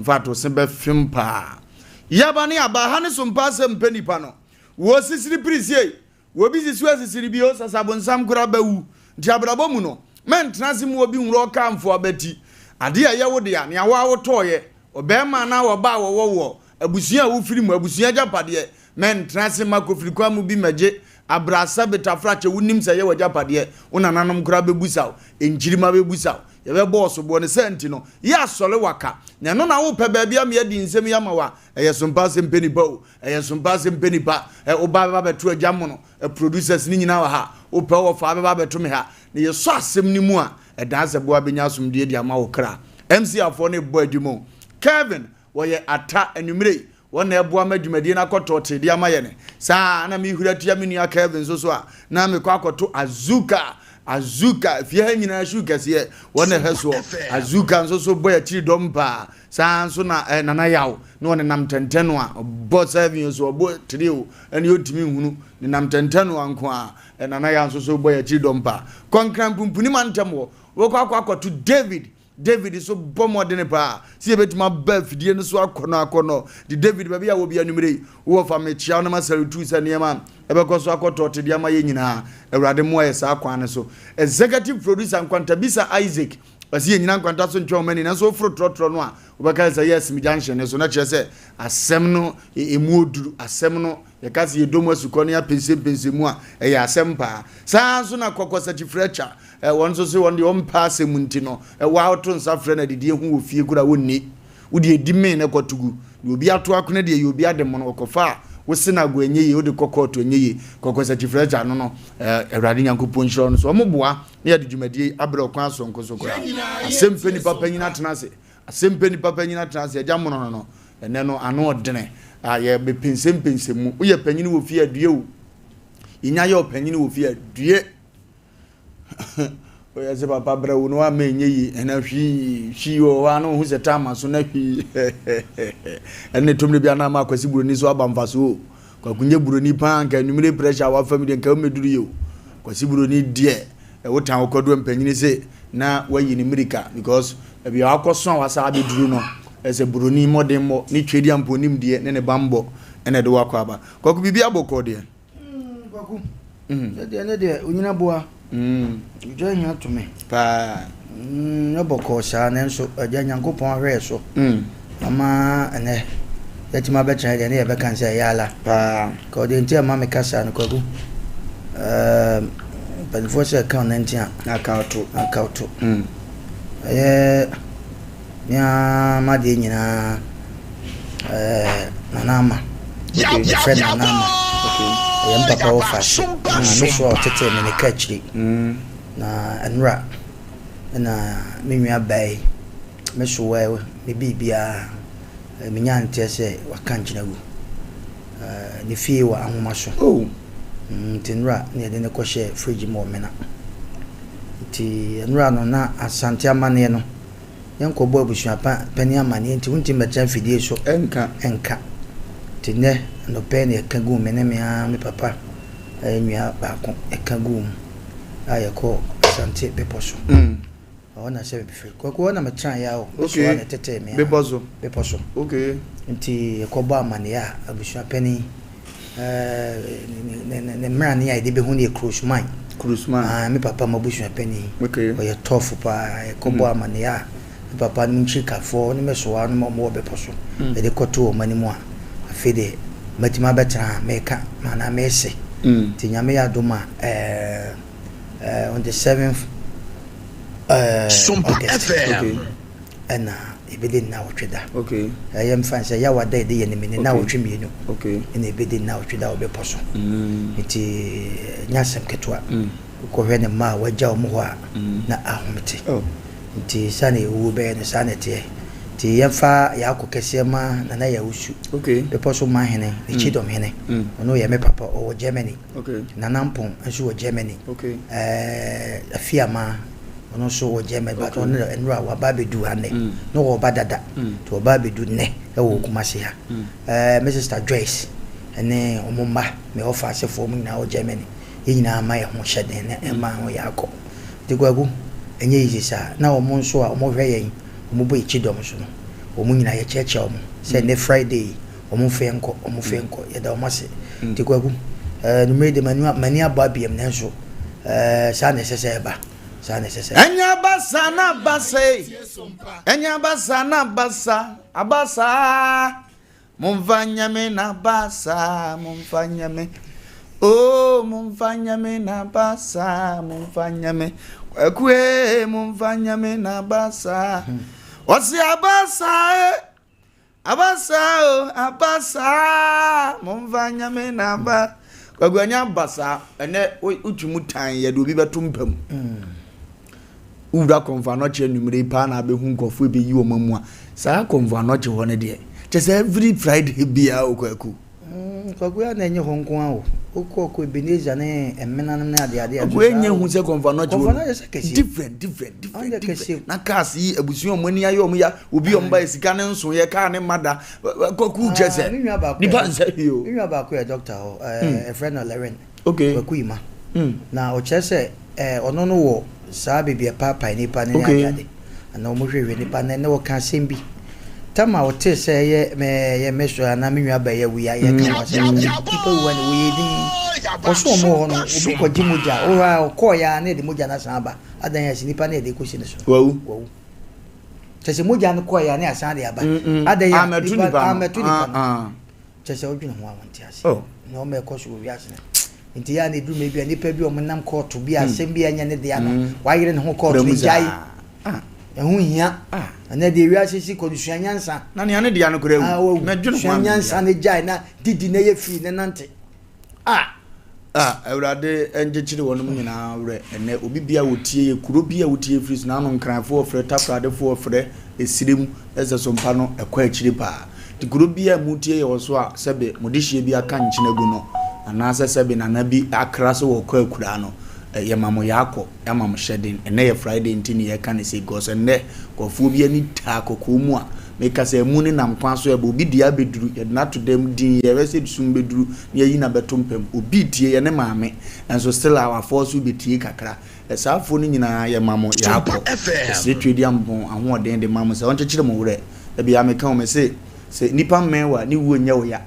Vato sembe fimpa. Yabani abahane Sompa Asem Mpe Nipa no. Wo sisiri prisie. Wo bi sisiwe sisiri bio sasabonsam kura bawu. Nti abrabo mu no. Men transi mu obi nwro kamfo abati. Ade a yewo de a ne awa wotoye. Obema na wo ba wo abusua wo firi mu abusua japade. Men transi makofiri kwa mu bi meje. Abrasa betafrache wunim se ye wajapade. Una nanom kura bebusaw. Enjirima bebusaw. Yebe boss bo ne senti no ya sole waka na no na wo pe ba bia me di nsem ya mawa eye Sompa Asem Mpe Nipa o eye Sompa Asem Mpe Nipa o ba beto agamo no producers ni nyina wa ha o pe wo fa ba beto me ha ne ye so asem ni mu a dan se bo abenya asomdie di ama wo kra MC afo ne bo adwumo Kevin wo ye ata anumre wo na ebo amadwumadie na koto te di ama ye ne sa na mi huratua me nua Kevin so a na me kwa koto Azuka fie nyina shuka se wona heso Azuka so boy chiri dompa san so na nana yawo na wona nam tenteno a bo serving so bo trio ene otimi hunu ni nam tenteno anko a nana yawo so boy chiri dompa konkran pumpuni mantem wo kwa to David so bomodene pa si ebetima ba fidie no so akono di David ba bia wo bia numere wo fa me chia no masarutu se niema ebekoso akoto te dia ma ye nyina awrade mo yesa akwan so executive producer Nkwantabisa Isaac basi nyina nkwanta so ntwa mani na so fro trotro no a obeka say yes mi junction so na kire say asem no emu oduru asem no ye ka se yedomu asuko no ya pense mu a e ya asem pa sa so na kokosa tifrecha won so se won de on pass emunti no wa auto nsa frɛ na didi hu wo fie kura wonni wodi edi men na kotugu obi ato akona de obi adem no kofa wo sina go enye ye wodi kokoto enye ye kokosa tifrecha no Awurade Nyankopɔn nhyira no so omoboa na yade dwumadie abrɛ okwan asonko so kora Asem Mpe Nipa panyina tenase Asem Mpe Nipa panyina tenase agya mono no ene no ano odene ye be pensem mu wo ye panyini wo fie adue wo inya ye panyini wo fie adue o ya se papa bra wo no amenye yi ena hwi wo wa no hu se tama so na hwi ene tomle bia na ma kwasi buroni so abamfa so kwa kunye buroni pa nka numere pressure wa family nka meduru yo kwasi buroni die wo tan okodo mpanyini se na wayi ni mirika because bia akoso wasa abeduru no ese buroni modern mo ni twedi amponim die ne bambo ene de wakwa ba kwa ku bibia boko de kwa ku de de unyina boa Join to me. Pa no boko sha na nso agya Nyankopon ahwe so. Ama ene yati ma betra de ne be kan say yala. Pa ko de ntia ma me kasa no kwagu. But before say account ntia account. Nya ma de nyina nanama. Okay, friend nanama. Yam papa Wofa na so tete me ne kachiri na enra na me nua bai me so we me bibia me nyante se wakan ginagu ne fie wa ahoma so tinra ne de ne kohye fridge mo me na ti enra no na asante amane no yanko bo abusua pa pani amane nti wunti mecha fidie so enka tinne no pen e kagu me papa enua ba ko e kagu ayeko asante beposo ona se be feel ko na metran ya o so na tete me beposo okay nti ekoba amane ya abusua pani ne mrani ya de be hu ne cruise man me papa mabusua pani okay o ye tofu pa ekoba amane ya papa nchika fo ne meso wa no mo beposo e de koto o mani mu a afede matima betra meka mana mese tinyame ya doma on the 7th Sompa FM and ebede na otweda okay I am fancy ya wada de ye ne me na otwemienu okay and ebede na otweda obeposo nti nyasem ketwa ko hwe ne ma wagya omo ho a na ahomete nti sane wo be ne sane te ti yafa ya akokese ma na ya usu okay beposo ma hene ni chidom hene ono ye me papa o Germany okay na nampon nso wo Germany okay afia ma ono so wo Germany but ono enra wa ba bedu ane no wo ba dada to ba bedu ne e wo kumase ha Mr Joyce ene omomba me offer asefo mu na wo Germany yina ma ye ho hyede ne e ma ho yakọ digwagu enye yisa na wo mo nso a mo hwe yen mo bo ichidom so no omu nyina ye cheche omu say ne Friday omu fenko ye da omase ti kwagu numere de mani aba biem nenso sa necessary ba enya basa na basa abasa mumfanyame na basa mumfanyame oh mumfanyame na basa mumfanyame kwekwe mumfanyame na basa wasi abasa mumfanyame na ba kwagwanya basa ene utumutan ye do bi betumpam ura konfa no che numere pa na be hu nkofo be yi o mamu a sa konfa no che ho ne de just every Friday bia okwaku kwagwa na enye ho nko a okoko Ebenezer ne emmenanam na ade ko enye hu se konfa no che different na cars yi abusu omani ayo om ya obi omba esika ne nso ye ka ne mada kwaku chese ni ba nse yo nwa ba ko ya doctor a friend of Laren okay kwaku ima na o chese ono no wo sa bibia papa nipa ne ade na omo hwehwe nipa ne wo ka sembi tama o te se ye meso na menwa ba ye wi ya ye ka wa se people when we din o so mo ho no obi ko di moja o ha ko ya na de moja na san ba adan ya nipa na de ko shi ne so wow chese moja no ko ya na asan de aba adan ya ametu nipa chese o dwene ho awonti ase na o me ko so wi ase nti ya na du me bia nipa bi o monam court bi asem bi anya ne de ana wa yire ne ho court ni jai ehu hia na de wi asisi kodusua nyansa na ne ane de ane kore na dwene ho nyansa ne jai na didi ne ye fi ne nante awurade enjechiri wonum nyina wure ene obi bia wotie ye kuro bia wotie fris na no nkranfo ofre taprade fo ofre esirem eze sompa no ekwa achiri pa ti kuro bia mutie ye woso a sebe modihie bia ka nchinagu no anasa sebe na nabi akraso wo kwa akura no ye mamo yakọ ya mamo shedin ene ye Friday ntini ye ka ne se gos ene kofo bia ni ta kokomu a meka se mu ni nam kwan so e obi dia beduru ye na to dem din ye wese sum beduru ye yi na betompem obi tie ye ne maame enso still our force be tie kakra esafo ni nyina ye mamo yakọ se twedi ambon ahoden de mamo se onche kire mo wure e bia meka o me se nipa menwa ni wo nya wo ya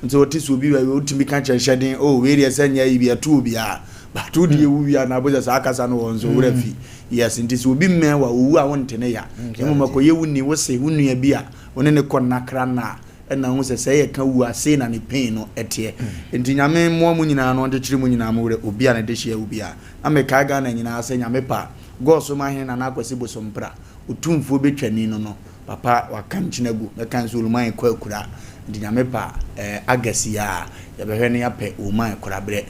nti otisu obi wa otimi ka cheshedin we ri esanya yi bia tu bia ba tu die wu bia na boja sa akasa no wonzo wura fi yes nti so obi menwa owu a wontene ya emo makoye wuni wo se wunu ya bia woni ne konna kra na na hu se ye ka wu ase na ne pain no etie nti nyame mo mu nyina no de kire mu nyina mo wure obi a na de hia obi a ameka ga na nyina ase nyame pa goso ma hen na akwase bosompra otumfo betwani no papa wakanchinagu mekan so luman kwa akura ndi nyame pa agasi ya yabehwe ne yape oman kurabre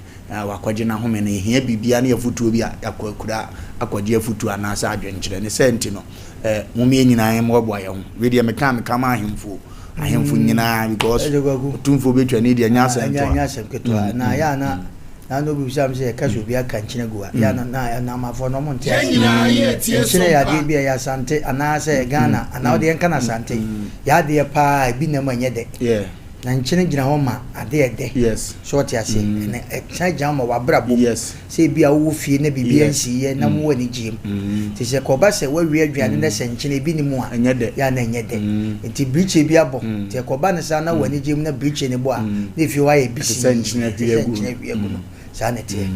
wakwaje na home ne hia bibia ne yafutuo bi yakwa akura akwaje afutuo anasa adwenkyere ne senti no mumie nyina ye mo boa ye ho we de mekan kama ahemfu nyina because otumfo betwani de nyasa ketwa na ya na no bi sam se ka so bi aka nchinagu ya na mafo no mo ntia nchine ya de bi ya sante ana se Ghana ana ode enka na sante ya de pa bi na manye de na nchine gina ho ma ade ede yes short ya se na cha jama wa brabo yes se bi a wo fie na bibia nsi ye na mo wani jim ti se ko ba se wa wi aduane na se nchine bi ni mu a ya na nyede nti briche bi abo ti ko ba ne sa na wani jim na briche ne bo a na fi wa ye bi se nchine bi egu sanete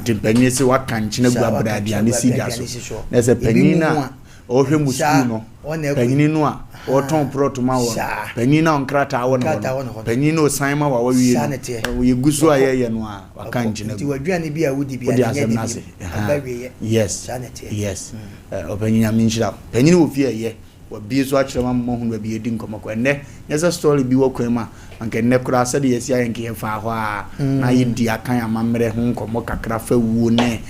de penye se wakanchina gu abrade ani siga so na se penyina o hwe musu no penyini no a o ton protoma wo penyina on krata wo no penyina o sanma wa wawie wo yegusu ayeye no a wakanchina ti wadwane bi a wudi bi a yes sanete yes o penyina minchira penyina wo fie ye wa bi so akire ma mo hu bi edi nkomako enne yesa story bi wo kwema anke ne kura se de yesi ayenke ye fa ho a na yedi akan amamre hu nkomo kakra fa wuo ne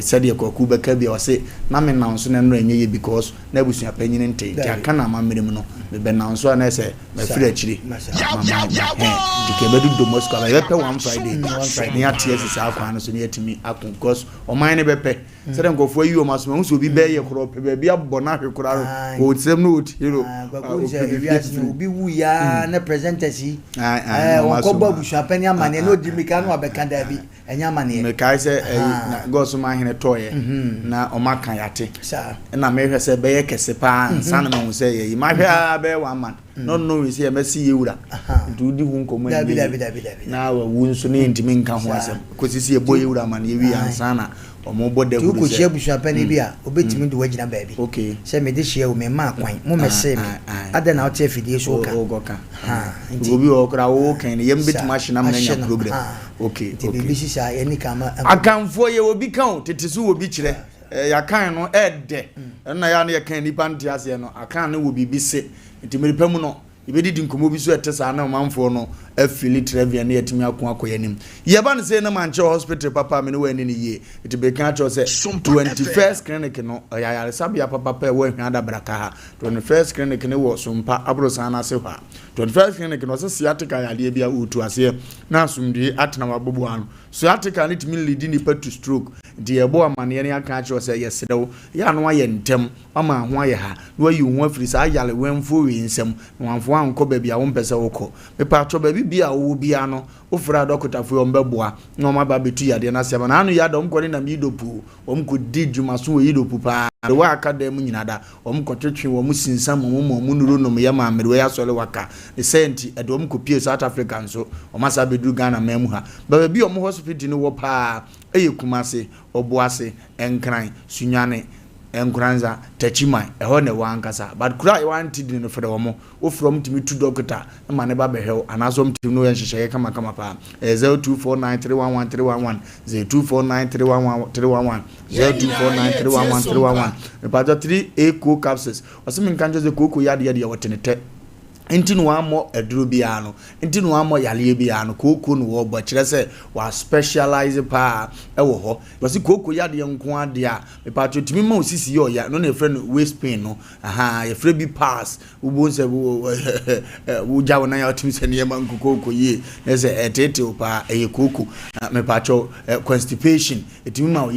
se de kwaku beka bi o se na me na nso ne no enye ye because na busua panyine nte ti akan amamre mu no me be na nso na se me firi akiri dike bedu do Moscow ba yepe one Friday ne atie sisi akwa no so ne yetimi akon because o man ne bepe se de nkofo yi o maso hu so bi be ye kro pe be bi abbo na hwe kura o se them note be we are na presenters yi ko babu shapani amane no di mika no abeka da bi enya amane me kai say go so ma hene toye na o maka yate na me hwe say be ye kese pa nsa na me say ye ma hwe be one man no we say me see yewura do di hu nkomo na wa wu nso ne ntimi nka ho asem ko sisi e boye yewura man ye wi ansa na omo bode hu ko shia busha pani bia obetimi do wagina baabi okay se me de shia o me ma kwan mo me se me ada na o te fidie so ka ogoka obi okra wo kan ye mbetuma hye na menya program okay ti bi sisa ye ni kama akanfo ye obi kan tete so obi kire ya kan no ede na ya na ye kan nipa ntiase no akan no wo bibi se nti meripamu no ibedi nkomo bi so etesa na manfo no afili trevia na yetimi akon akoyanim ye ba no say na manche hospital papa me no wani ni ye it be kan cho say 21st clinic no ya sabia papa we hwa da braka ha 21st clinic ne wo Sompa abrosan na se hwa 21st clinic no se sciatica ya de bia utu ase na asumdue atena wabobo ano sciatica ne timi lead ni to stroke de ebo amane ne aka cho say yesedew ya no aye ntem ama ho aye ha no ayi ho afiri sa ayale wenfo wi nsem no anfo anko ba bia wo mpese woko me pa cho ba bia wo bia no ofura doctor fo mbeboa no ma ba betu yade na se ba na anu yada omkoni na midopu omko di djuma so yidopu pa wa akadem nyinada omkotwetwe wo musinsam mo nuro no ya ma mere ya sole waka the senti edom ko pie South Africa nso omasa bedu Ghana mamu ha ba bi omo hospital ni wo pa Kumase Obuase Enkran Sunyane Enkranza Techimai eho ne wankasa but kura wanted no for omo o from timi to doctor na ne ba be hel anaso mtimi no yenhyehyeye kama pa 0249311311 0249311311 0249311311 about 3 eco capsules osimi nkanjo ze koko yade wotenete intinu amo eduru bia no intinu amo yale bia no koko no wo bo kire se wa specialize pa ewo ho because koko yade nko ade a me pa timi ma osisi yo ya no na friend waist pain no ye friend bi pass ubo se wo jawo na ya timi se ne ma koko ye se etete pa koko me pa cho constipation etimi ma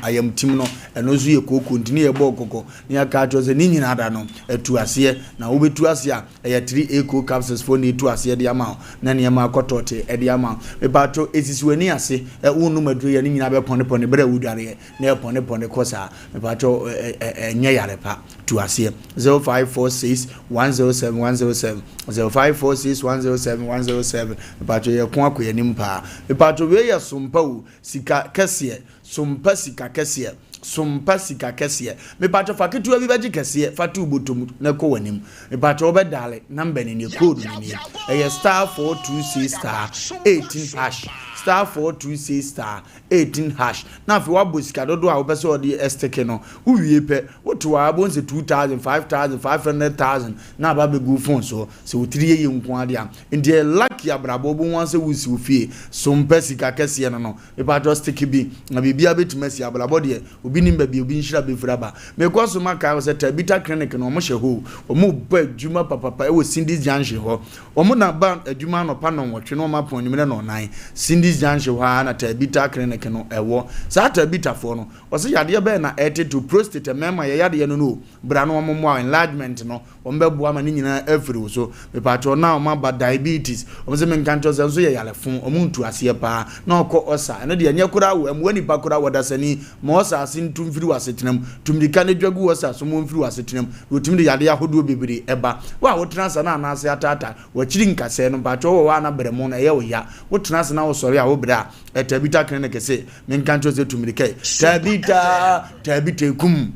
ayam tim no eno zo ye koko ntini ye bo koko ni aka cho se ni nyina da no etu ase na wo betu ase a 3 eco capsules for need to ase de ama na ne ma kotote e de ama me bato esisiwani ase wonu maduro ye nyina be pone bere wudare na pone kosa me bato nya yare pa to ase 0546 107107 0546 me bato ye kon akoyanim pa me bato we ye Sompa u sika kese Sompa sika kese Sompa sika kese me bato faketu abi baji kese fatu botom na ko wanim me bato obedale number ni code ni star 426 star 18 hash star 426 star 18 hash na fi wabo sika dodo a obese odi esteke no uwie pe woto abo nse 2000 5000 500,000 na ba be go phone so se wotiri ye nko ade a ndie lucky abrabo bo wanse wusi ofie Sompa sika kese no me bato stick bi na bibia betumasi abrabo de obi nimba bi obi nhira be furaba me ko so maka se tabita clinic no mo hye ho omo ba adwuma papa e wo Cindy's Junction ho omo na ba adwuma no pa no wotwe no mapon nyimre no nan Cindy's Junction ho na tabita clinic no ewo sa tabita fo no o se yade be na to prostate mema ye yade no bra no omo enlargement no ombe bua ma ni nyina afiri so me patro na omo ba diabetes omo se me nkanto se so ye yale fon omo ntu ase pa na okọ osa eno de anya kura wo amwani pa kura wodasani mo osa ase ntumfiri wasetenam tumdika ne dwagu osa so mo mfiri wasetenam otumde yade ahodo bebere eba wa wo transa na anase atata wa chiri nkase no patro wo wa na bremo na ye wo ya wo transa na wo sori a wo bra tabita clinic se me nkanto se tumdika tabita kum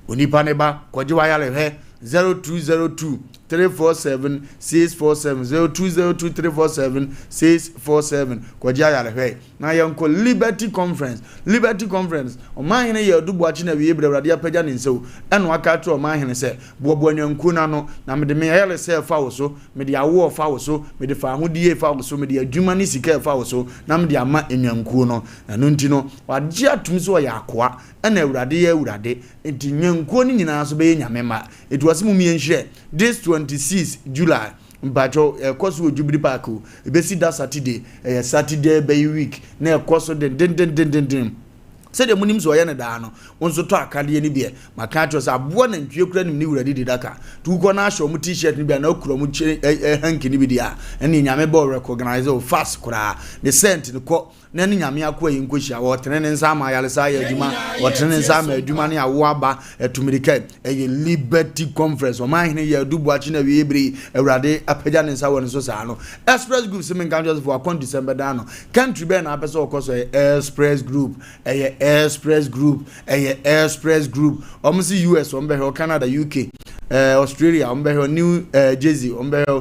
onipa ne ba kwaje wa yale he 0202 347 647 0202 347 647 kwaja yale hwe na yanko Liberty Conference o man hene ye dubu achi na wie brewrade apagya ne nsew eno aka to o man hene se bobo anyanku na no na me de me yale se fa wo so me de awo fa wo so me de fa hodie fa wo so me de adwuma ni sika fa wo so na me de ama anyanku no na no nti no wagye atum so ya akoa ena awurade ye awurade enti nyanku ni nyina so be nyamema it was mu mienhye this 26 July mbacho ekoso ojubiri park ebesi da Saturday Saturday by week na ekoso den said the munim so yana dano onso to akade ni bie maka to say abo na ntwe kura nim ni wurade didaka tu ko na show mu t-shirt ni bia na okura mu hanki ni bi dia ene nyame bo recognize o fast kura the scent ni ko na ne nyame akwa yi nkohia wo tene ne nsa ma yale sa ya adwuma wo tene ne nsa ma adwuma ne awo aba etumirika eye Liberty Conference o man hene ya dubu achi na wi ebri awurade apagya ne nsa wo ne so sa no Express Group se men kan just for akon December da no country be na apese okoso Express Group Express Group Express Group omsi US ombe he Canada UK Australia ombe he New Jersey ombe he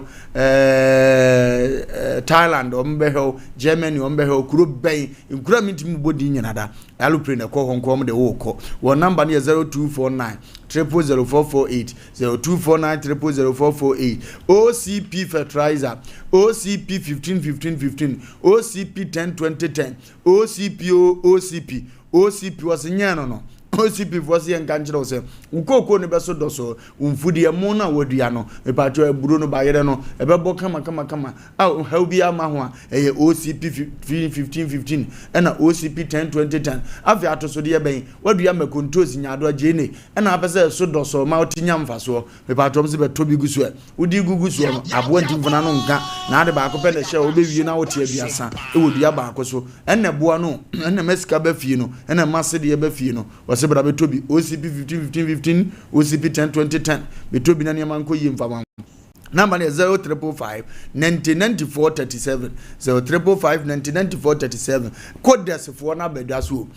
Thailand ombe he Germany ombe he kuro ben nkura mitimi bodi nyinada alupre na ko honkom de wo ko wo number ne 0249 000448 0249 000448 OCP fertilizer OCP 15 OCP 10 OCP was nyano no OCP was yen kanjiro se ukoko ne beso doso umfudi emo na wadua no mepacho eburo no bayere no ebebo kama how bi ama ho eye OCP 15 ena OCP 10 afi atoso de ben wadua makontosi nyado agene ena apese so doso ma otinya mfaso mepacho mse beto bi gusu udi gugusu no abo ntimfona no nka na ade ba akopɛ ne hye obewie na wote aduasa e wodua ba akoso ena boa no ena mesika ba fie no ena masse de ba fie no sebra betobi OCP 15 OCP 10 betobi na niam anko yimfama number is 0355 909437 0355 909437 codes for na bedwaso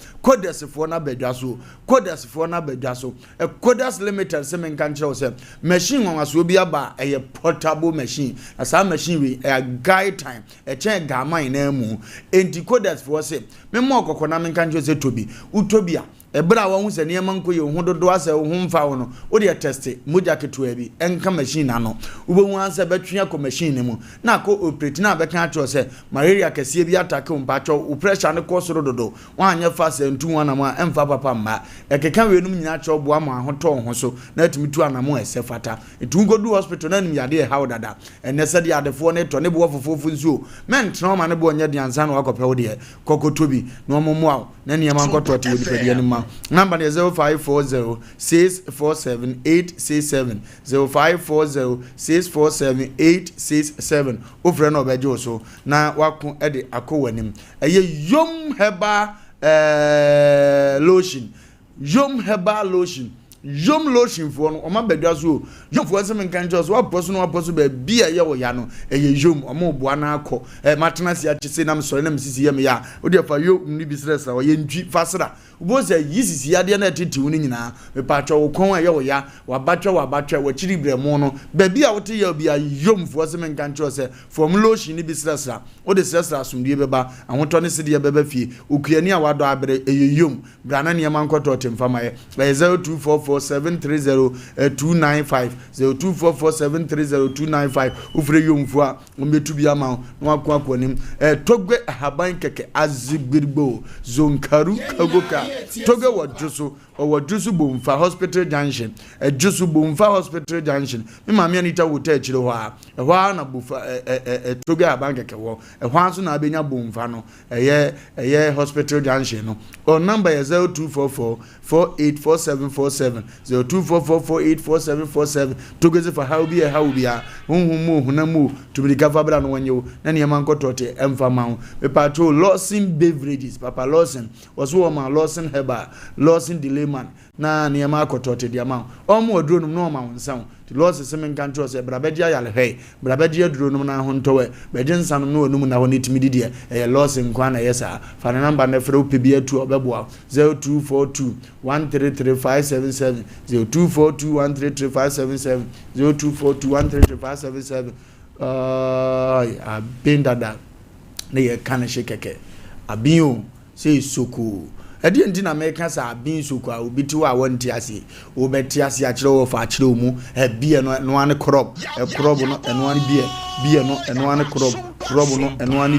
codes limited semen kan kire say machine wanwaso bi aba a portable machine asa machine we a guide time a chen gaman na mu enti codes for say memo okokona men kan kire say tobi utobia ebra wa hu se ne man ko ye hu dodo asa hu mfa wo no wo de test moja keto abi enka machine ano wo hu ansa betwea ko machine mu na ko operate na be kan atro se malaria kase bi attack umpa cho pressure ne ko soro dodo wa anya fa se ntu wana ma emfa papa mma ekeka we num nyina cho bo ama ho to ho so na timi tu anamo ese fata etu godu hospital na nim yade how dada ene se de adefo ne to ne bo fofofu nso men trauma ne bo nya de ansa na wakope wo de kokotobi no momo a na ne man koto te wo de ni ma number is 0540 647 867 0540 647 867 ofre no beje so na wako e de akowanim eye yom heba lotion yom lotion for no oma bedwa so yom for some kan just wa poso be bia ye wo ya no eye yom oma oboa na akọ matena si achise nam so na misisi ye me ya o de fa yo ni business wa ye ntwi fasra ubo se yisisi ya de na titi woni nyina me pa twa wo kon ye wo ya wa batwa wa chiri bremo no be bia wo te ya bia yom for some kan just say from lotion ni business o de sesra asumdie beba ahoto ne se de beba fie okuani a wado abere eye yom brana ne man koto temfama ye 0244730295 0244730295 ufre yomfu a ombetu bia ma no akwanim togwe haban keke azigirbo zonkaru kagoka togwe wodjusu bomfa hospital junction jusu bomfa hospital junction me mama anita wota akire ho a na bofa togwe haban keke wo so na abenya bomfa no eye hospital junction no or number is 0244 484747 0244484747 togeze for how be hunhumu hunamu to be gavabra no wanyo na ne man kotote emfama me patrol Lawson beverages papa Lawson was woman Lawson heba Lawson dileman na ne ma kotote dia ma omo oduro no no ma wonsan ti Lawson semen kan tro se brabadia yale hey brabadia duro no na ho ntowe bejensan no onum na ho netimi didie Lawson kwa na yesa fa na number na fere opebia tu obeboa 0242 133 0242133577 0242133577 abendada na ye kan shekeke abin say soko edi enti na meka sa abin soko a obiti wa wonti ase obeti ase a kire wo fa kire mu bie no ane crop crop no eno ane bie no eno ane crop no eno ane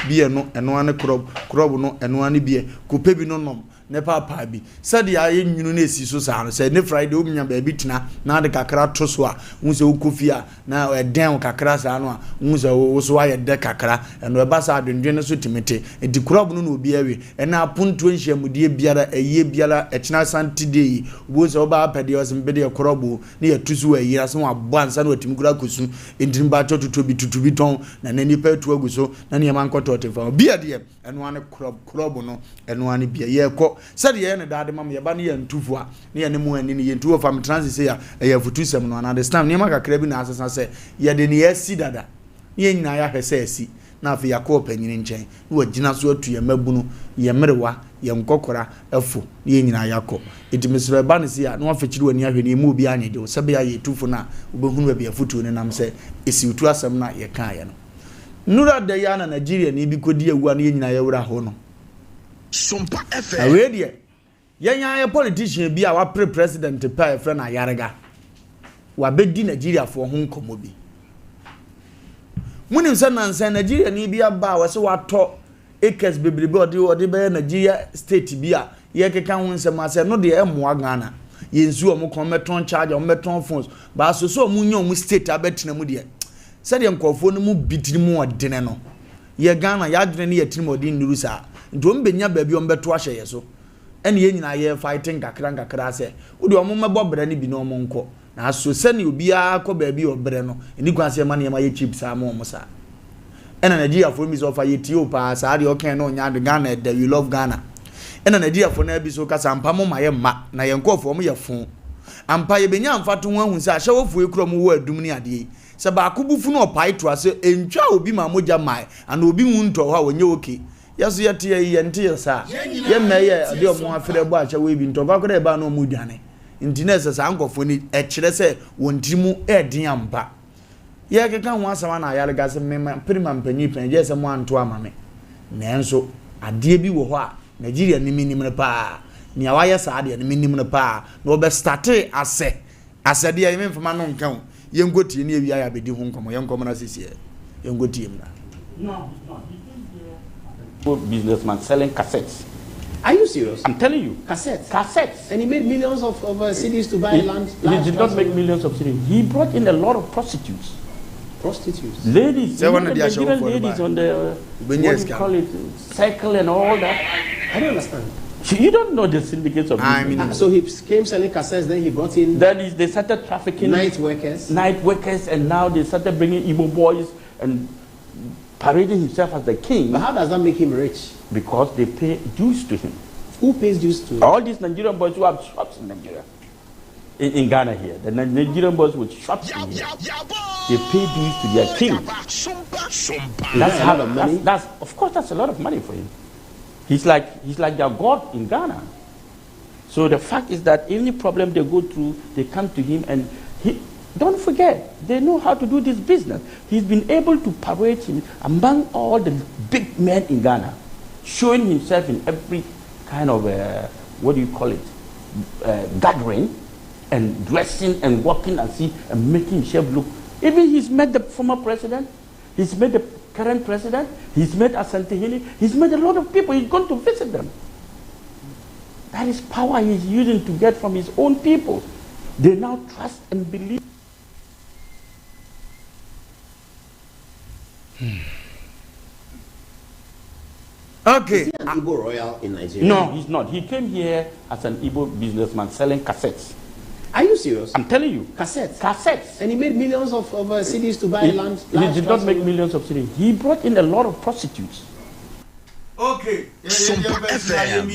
bie no eno ane crop no eno ane bie ko pebi no nom ne papa bi said ya ye nwunu na esi so sa no say ne Friday omunya ba bi tena na de kakra to so a hu se ukofia na eden kakra sa no a hu se wo so aye de kakra eno ba sa adwendwen no so timete edi club no obi awe ena aponto nhyiamudie biara eye biara echina santide wo se oba apede o se mbede e krobo ne ya tusu ayira se wa bo ansa na otimi kura kosu entimba tutubi ton na nani pa tu aguso na ne man koto tefa bia de eno ane club no eno ane bia ye ko said ye ne dade mam ye ba ne ye ntufu a ne ye ne mu ani ne ye ntufu fam transit say ya futusem no understand ne ma kakra bi na asesa say ye de ne ye si dada ye nyina ya hwese asi na afi yakọ panyini nchen no wagina so atu ye mabunu ye merewa ye nkokora afo ye nyina yakọ etimisre ba ne sia no afechiri wani ahwe ne mu obi anye de sebe ya yetufu na obehunu ba bia futu ne nam se esi utu asem na ye kan ye no nura de ya na Nigeria ne bi kodi awu na ye nyina ye wura ho no Sompa FM awe de ye nya ye politician bi a wa president pa e friend ayarega wa bedi Nigeria fo ho nkomo bi munim se nansa Nigeria ni bia ba wa se wato acres bebrebe odi be Nigeria state bia ye keka ho nsem ase no de emoa Ghana ye nsu omo kon meton charge omo meton phones ba so omo nya omo state abetina mu de se de nkofo no mu bitiri mu odene no ye Ghana ya adwene ne yetiri odi nuru sa nto mbenya ba bi omo beto ahye ye so ene ye nyina ye fighting kakra se wo de omo mebo bra ne bi no omo nko na so sani obi akọ ba bi obre no eni kwanse ma ne ma ye chips ama omo sa ena Nigeria for me so fa yetio pa sa de okan no nya de Ghana de we love Ghana ena Nigeria for na bi so kasa ampa mo ma ye ma na ye nkofo mo ye fon ampa ye benya amfato ho ahun sa hye wofu ekro mo wo adum ni ade se ba akubufu no opai to ase entwa obi ma moja mai ana obi hu nto ha wonye oke yeso yete ye nte sa ye meye de omo afere bo acha we bi nto ba ko de ba no mo dwane ntinese sa nkofo ni ekire se wontimu edin ampa ye keka ho asama na ayale gase mema prima mpanyi je se mo anto amame nenso ade bi wo ho a Nigeria ni minim pa ni awaye sa ade ni minim pa no be start ase de ye mfama no nkan ye ngotie ni ewi aya bedi ho nkomo ye nkomo na sisi ye ngotie mna no businessman selling cassettes. Are you serious? I'm telling you. Cassettes. And he made millions of CDs to buy land. He did not make millions of CDs. He brought in a lot of prostitutes. Ladies. Nigerian ladies on the, what do you call it, cycle and all that. I don't understand. You don't know the syndicates of business. So he came selling cassettes, then he brought in... Then they started trafficking... Night workers, and now they started bringing Igbo boys and parading himself as the king. But how does that make him rich? Because they pay dues to him. Who pays dues to him? All these Nigerian boys who have shops in Nigeria. In Ghana here. The Nigerian boys with shops in here. They pay dues to their king. That's a lot of money. Of course, that's a lot of money for him. He's like their god in Ghana. So the fact is that any problem they go through, they come to him, and don't forget, they know how to do this business. He's been able to parade him among all the big men in Ghana, showing himself in every kind of, what do you call it, gathering, and dressing and walking and making himself look. Even he's met the former president, he's met the current president, he's met Asem Mpe Nipa, he's met a lot of people, he's gone to visit them. That is power he's using to get from his own people. They now trust and believe. Okay. Is he an Igbo royal in Nigeria? No, he's not. He came here as an Igbo businessman selling cassettes. Are you serious? I'm telling you. Cassettes. And he made millions of CDs to buy land. He did not make millions of CDs. He brought in a lot of prostitutes. Okay. Sompa FM.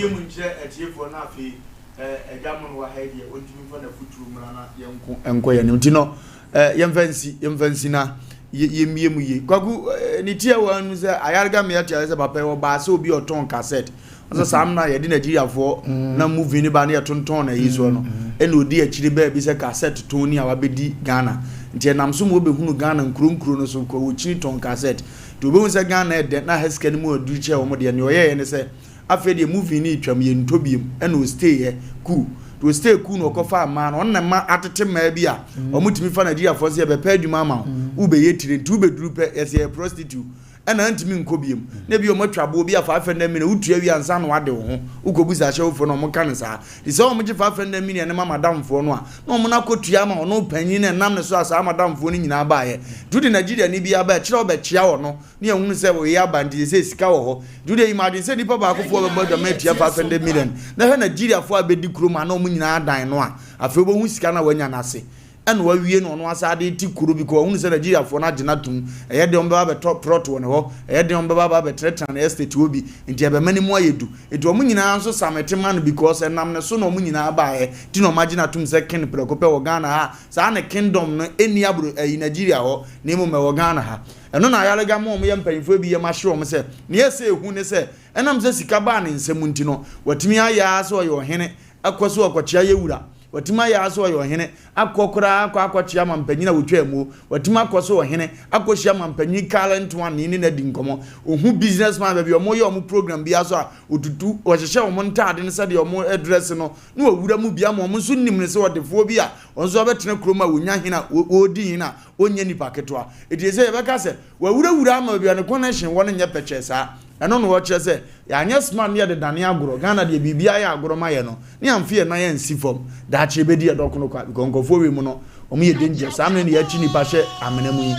Yemfansi na yemiemu ye kwagu ni tia wanu se ayarga me atia se papa wo ba se obi oton cassette so sam na ye di Nigeria for na movie ni ba na ye tonton na yiso no ene odi akiri ba bi se cassette ton ni awabedi Ghana nti nam so mo behunu Ghana nkronkro no so ko wo chiri ton cassette to be se Ghana e de na heska ni mo adu che wo mo de ne oye ne se afa de movie ni twam ye ntobiem ene o stay ye cool to stay cool no kofa ma no na ma atete ma bia omutimi fa Nigeria for se be pa adwuma ma wo be yetire tu be duru pe ese prostitute ɛna ntimi nkobiem na bi o matwa bo bi afa 500 million utua wi ansa no ade ho ukobusa hyewfo no mo kan sa di se o mo je 500 million ne madamfo no a na mo na kotua ma ono panyin na nam ne so asa madamfo no nyina ba ye dudi Nigeria ni bi aba kire obekya wo no ne ehunu se wo ye abandi se sika wo ho dudi imagine se nipa ba akofo be ma tua 500 million na he Nigeria fo abedi kroma na mo nyina adan no a afi bo hu sika na wanya na se and wa wie no no asade ti kuro bi ko hu se Nigeria fo na agena tum eye de omba ba top plot won ho eye de omba ba tretan estate obi nti ebe mani mu ayedu eti omu nyina nso samete man because enam ne so no omu nyina ba e ti no magena tum se ken prekope wo Ghana ha sa na kingdom no eni abro Nigeria ho ne mu me wo Ghana ha eno na ayalega mo ye mpanfo bi ye ma hwe o se ne yese ehu ne se enam se sika ba ne nsem nti no watimi aya so ye ohene akoso akochia ye wura watima ya aso yo hene akokora akwakwachia mampanyina wotwamu watima akoso ohene akohia mampanyi talent one ni na di nkomo ohu businessman ba bi omo ye omo program bi aso a otutu ohyehe omo ntade ne se de omo address no na wura mu bia mo so nim ne se wodefo bi a onso obetene kroma wonya hena odi hena onye nipa ketwa etiese yebeka se wura ama bia ne connection won nye peche sa eno no woche se ya nya smart ne de dane agoro Ghana de bibia ya agoro ma ye no ne amfie na ye nsi fom da che bedi e dokono kwa gonkofo we mu no omo ye danger sam ne ya chi nipa hye amena mu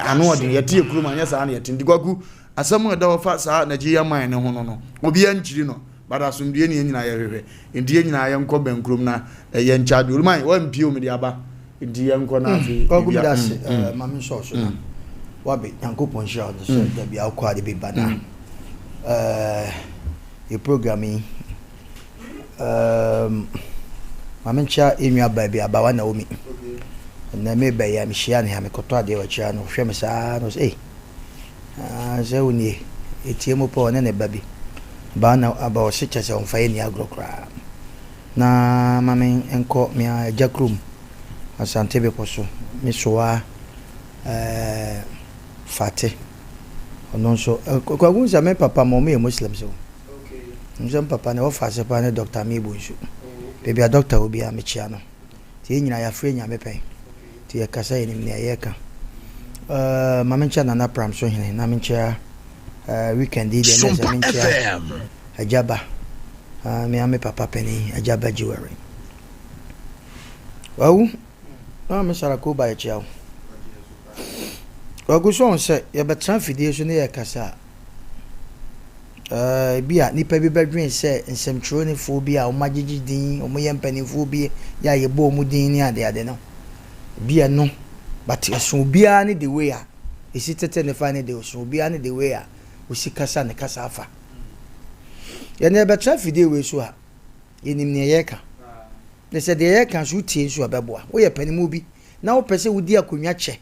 ano ode ye tie kuruma nya sa na ye tindi kwaku asem da wofa sa Nigeria man ne ho no obi ya nchiri no bada sumdie ne nyina ye hwehwe ndie nyina ye nko bankrum na ye nchade ulman wa mpie o me de aba ndie nko na afi kwaku bi da se mami so so na wabe yankopon sha de so da bia kwa de be bana your programming mamencha enwa baby abawa na omi na me ba ya mishia ne ha me koto ade wa chia no hwe me sa no say ze uni etiemo po ne baby ba na aba o se chese on faye ni agrokra na mamen enko me jakrum asante be poso me soa fate onon so kwagun sa me papa mo me muslim so okay papa ne Wofa se pa ne doctor me bonsu baby a doctor obi a me chia no ti nyina ya free nya me pen ti ya kasa ni me ya ka mamencha na pram so hene na mencha weekend dey na se mencha ajaba me ame papa peni ajaba jewelry wow me sara ko ba ya chia Waguso se ye betra fidie so ne ye kasa bia nipa bi bedwen se nsemtro ne fo bia o magigi din o moye mpanifo bi ya ye bo mu din ni ade no bia no but so bia ne the way a isi tete ne fa ne de so bia ne the way a o si kasa ne kasa afa ye ne betra fidie we so a ye nim ne ye ka ne se de ye ka so tie so abeboa wo ye panimu bi na wo pese wo di akonwa che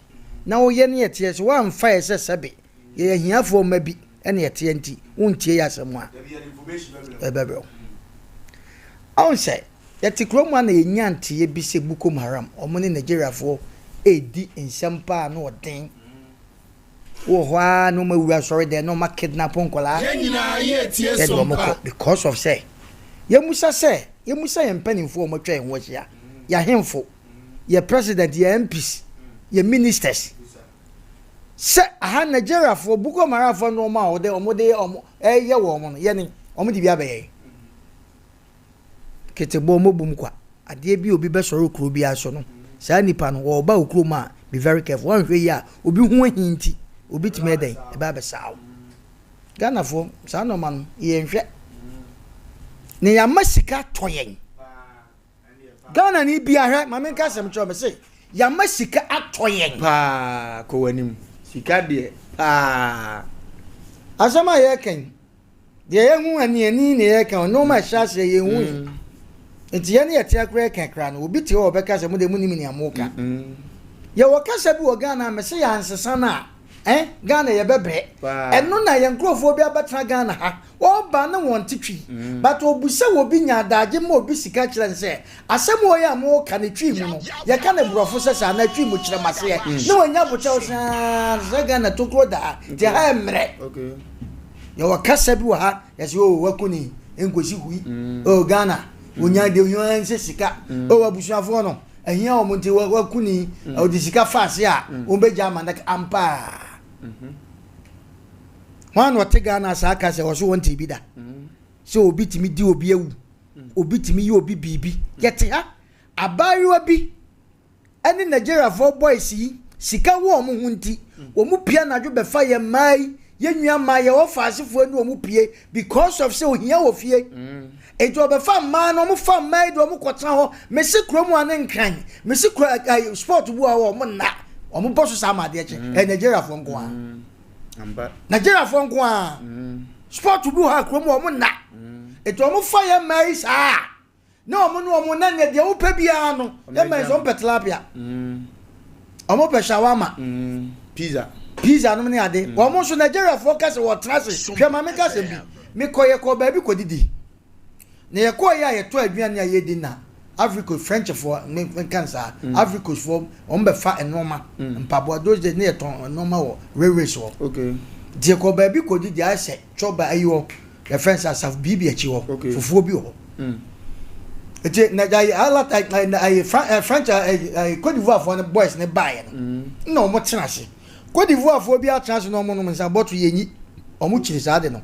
na wo ye ne yete so wa mfa ye sebe ye hiafo ma bi ene yete nti wontie ya asem a ebebe on say yete kroma na enya nte ye bi se bukom haram omo ne Nigeria fo edi nsɛmpa na odin wo hwa no mawura sorry de no ma kidnap onkola because of say ye musa ye mpanimfo mo twa enwo hia ya hemfo ye president ye MPs ye ministers se aha Nigeria for buko mara for no ma ode omode ye wo mo ye ni omode bia be ketebo mo bum kwa ade bi obi be soro kuro bi aso no sa nipa no wo ba okuro ma be very careful one hwe ya obi hu ahinti obi timeden e ba be sawo Ghana fo sa no man ye nhwe ne ya masika toyen Ghana ni bia hwe ma men ka sem cho me say ya masika atoyen pa ko wanim sika de pa asama ye ken de ye hu ani ne ye ken no ma sha se ye hu enti ye ne ye tia kra kakra no obi te o be ka se mu de mu ni ni amoka ye wo ka se bi o Ghana me se ya ansesa na Ghana ye bebe eno na ye nkrofo bi abatra Ghana ha o ba na won titwi but obusa wo bi nya daage ma obi sika kire nse asem wo ya mo ka ne twi mu no ye ka ne brofo sesa na twi mu kire mase na wonya bo cha osa Ghana to kro da ti ha emre okay ye wo ka se bi wo ha ye se o wakuni enkosi hui o Ghana wonya de yoan se sika o abusuafo no ehia o monte wakuni o di sika fase a o be jama na ampa One or take Ghana Saka was one TB da. So beat me do be a beat me you be BB. Get ya. I buy you a bee. Any Nigeria for boys see. Sika wo mo hunti. Omu pia na dwo be fa ye mai. Ye nua mai ye wo faasefo ni omu pie because of say ohia wo fie. Ejo be fa ma no mo fa mai do mo kwotran ho. Me se kromu ane nkran. Me se sport bu a wo mo na. Omu boso sa ma de che. Nigeria for nko a. Nigeria for nko a. Sport bu ha kromu wo mo na. Ejo mo fa ye mai sa. No mo no mo na ne de wo pa bia no. Ye mai so petlapia. Omo pe shawama pizza no me ade omo so Nigeria focus wo trase hwe ma me ka se bi me koye ko ba bi ko didi na ye ko ya ye to aduane ya ye di na Africa French for me cancer Africa for on be fa enoma mpabo those days na ton enoma wo railway so okay die ko ba bi ko didi a se choba ayo the friends as of bibi achi wo fufuo bi wo ete na dai ala tai French Côte d'Ivoire for the boys ne buy no mo tenase Côte d'Ivoire for bi a tenase no mo no nsa boto yenyi omo chiri sa de no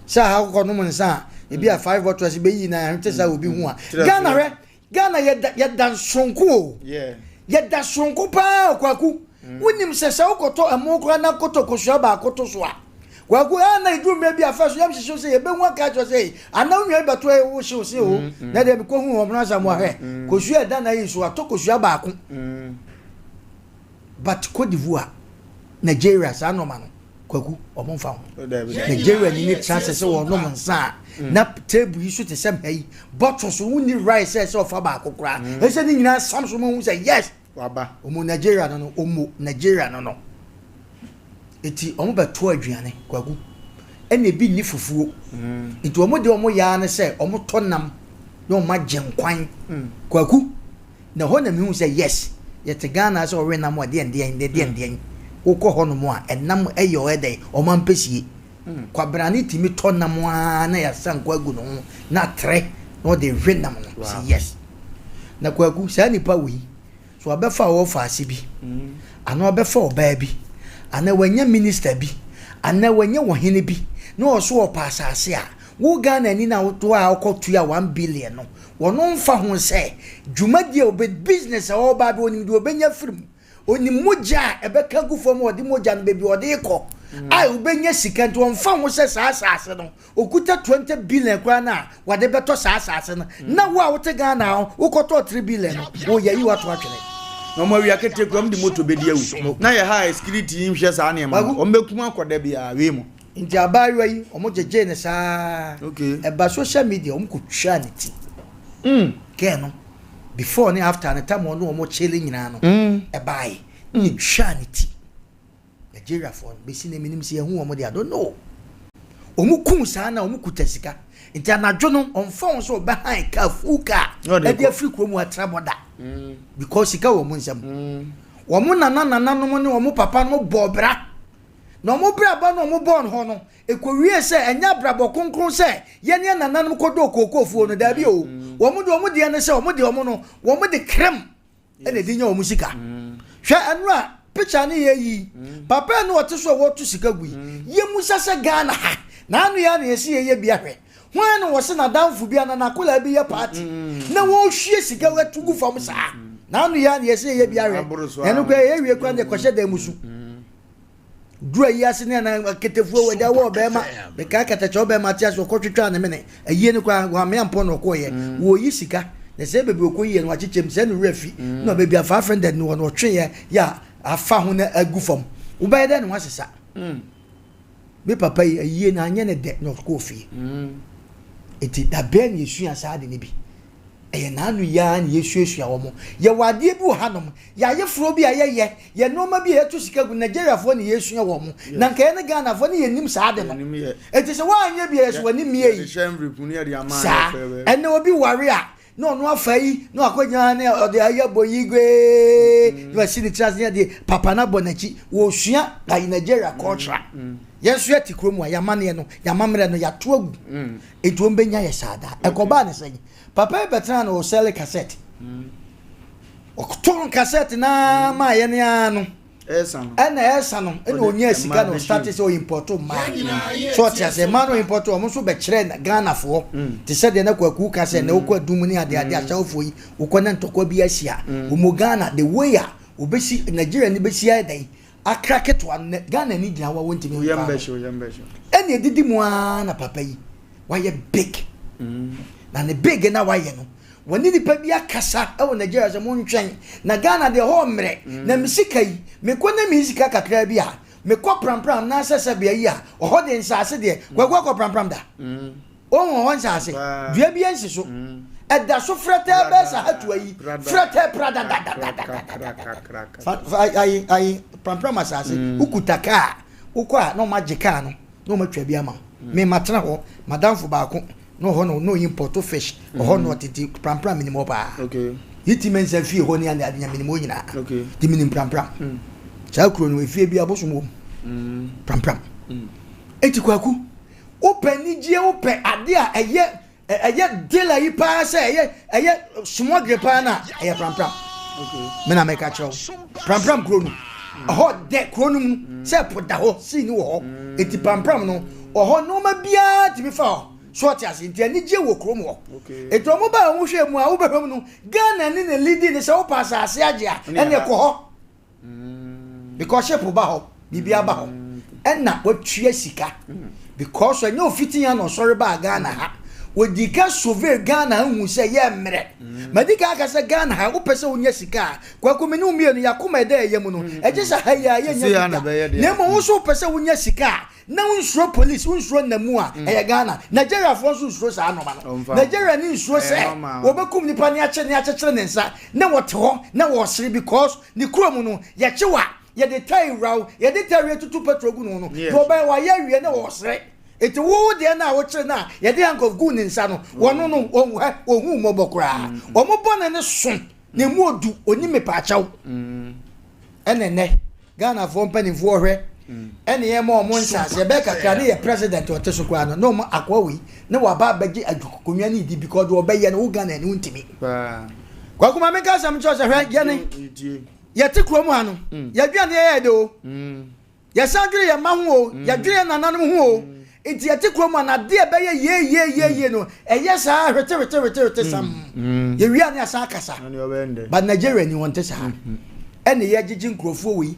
sa ha ko no mo nsa e bi a 5 bottles be yi na hwete sa obi hu a Ghana ye dan sonko ye da sonko pa kwaku wonim se sa ukoto amokra na koto kosua ba koto so a kwaku na idu me bi afa so yam hihyo se ye be hu aka jo se ana nwa be to e wo hye se o na de ko hu omna sa mo ahwe kosua da na yi so atokosua ba ko but Côte d'Ivoire Nigeria sa no ma no kwaku omonfa ho Nigeria ni chance se wo no monsa na table yi so te sem hayi bottle so woni rice se ofa ba kokora e se ni nyina sam so mo hu se yes waba omo Nigeria no omo Nigeria no eti omo be to aduane kwagu ene bi ni fufuo eti omo de omo ya ne se omo tonam na omo agenkwan kwagu na ho na mi hu se yes yete Ghana so we na mo de ndien wokọ ho no mo a enam eyo ede omo ampesie kwabrani timi tonam a na ya san kwagu no na tre no de hwenam no se yes na kwagu sa nipa wi so abefa wo fa asibi ana obefa oba bi ana wanya minister bi ana wanya wohene bi na oso opa asase a wo Ghana ni na to a okotu a 1 billion no wono mfa ho se dwumadi obe business a oba bi onim de obenya firim onim moja ebeka gufom odi moja no bebi odi iko ai obenya sika nto mfa ho se sa asase no okuta 20 billion kwa na wade beto sa asase no na wo a wote Ghana ukoto 3 billion no wo yayi wato atwene no mo wi akete krom di moto bedi awu na ye ha security nhwe sa na ma ombekum akoda bia we mo nti abayo yi omo jeje ne sa okay eba social media omo kutwa ne ti keno before and after and time ono omo chele nyina no eba yi ni twa ne ti Nigeria for be si ne minim se hu omo de I don't know omo kum sa na omo kutasika nti anadwo no omfa won so ba han ka fuka e de afri kromu atraboda because sika wo mun nsam wo mun nana no ne wo papa no bobra no mo bra ba no mo born ho no ekowie se enya brabo konkron se ye ne nana no kodo kokofuo no da bi o wo mu de ne se wo mu de krem ene de nya wo musika hwe anura picture ne ye yi papa no wote so wo tu sika gui ye musa se Ghana ha na anu ya ne yesi ye bia hwe hwan no wo se na danfu bia na kola bi ye party na wo hwie sika wetu gu fam sa na anu ya ne yesi ye bia hwe enu kwa ye wie kwa ne kwhye da musu dura yi asene na ketefuo wada wo be ma be ka katacho be ma tia so kotwetwa ne mene ayi ne kwa wa me ampo no koye wo yi sika ne se bebe okoyi no achichem se no refi no be bia 500 no no twe ya afa ho na agufom wo be de no asesa be papa yi ayi na anya ne de no kofi eti da be ne yesu asa de ne bi eye na anu ya na yesu awomo ye wade bi hanom ya yefro bi ayeye ye noma bi etu sika gu Nigeria fo ne yesu ya womo na nka ne Ghana fo ne yenim sa de no eti se wa anya bi yesu wani mie yi sa ene obi ware a no afai no akonya ne ode ayabo yigwe no si ni trans ne de papa na bonachi wo sua ga Nigeria culture yesu ya tikromu ya mane no ya mamre no ya to agu eti ombenya ye sada ekoba ne sey papa betra no sell cassette okoton cassette na ma ye ne anu esa no ene onya sika no start say import ma so tia say man no import o mo so be kire Ghana fo te say de na kwaku ka say na wo adum ni ade achawfo yi wo kona ntokwa bi ahia wo mo Ghana the way a obesi Nigeria ni besi ai akrake to Ghana ni gina wa wonti mi yambesho ene edidi mu na papa yi wa ye big na ne big na wa ye no wani di pa bia kasa e wo Nigeria se mo ntwen na Ghana de ho mre na misika yi me ko na misika kakra bi a me ko prampram na sese bia yi a ho de nsase de kwa prampram da o ho nsase dua bia nsiso edda so frete besa hatu yi frete prada ai prampram asase ukutaka ukwa no magika no matwa bia ma me matena ho madamfo ba ko no ho no import fish ho no titi prampram minimo ba okay yiti mensa fie ho ni anya minimo nyina okay di minim prampram cha kuro no fie bia bosomo prampram eti kwaku opani gie ope ade a eye dela yi pa se eye smogre pa na eye prampram okay me na make a chow prampram kuro no ho de kuro no se poda ho si ni wo eti prampram no ho no ma bia ti bi fa short as in the nije wo krom wo eto mo ba wo hwe mu a wo behom no Ghana ni ne leading ne se wo pass ase agea ene ko ho because shepu ba ho bibia ba ho ena watua sika because when you fitting ya no sorry ba Ghana ha wodi ka sauver Ghana hu se ye mre madika aka se Ghana ha wo pese wonya sika kwa ko meni umienu yakoma ede ye mu no eje sa ha ya ye nya ne mo wo so pese wonya sika na unsuro police unsuro namu a eye Ghana Nigeria for unsuro sa anoma no Nigeria ni unsuro se obekum nipa ni akyekyere ne nsa na wote ho na wo sere because ni kurom no ye kyewa ye de tai raw ye de tare tutu petrogu no no do ba wa ye wie na wo sere eti wo de na wo kye na ye de ank of gu ne nsa no wono no ohu mo bokra o mo bone ne so ne mu odu oni me pa achaw enene Ghana for mpanimfo hwe ene ye mo nsase be kakra ne ye president o teso kwa no mo akwawi ne wa ba baji ajukonwa ne di because wo be ye no Ghana ne untimi kwa kuma me ka sam cho se hwe ye ne ye te krom ha no ye dua ne ye de o ye sadwere ye ma ho o ye dwere nananom ho o enti ye te krom na de be ye ye no eye sa hwete sam ye wi ane asa akasa but Nigeria ni won te sa ene ye gigi nkrofo wi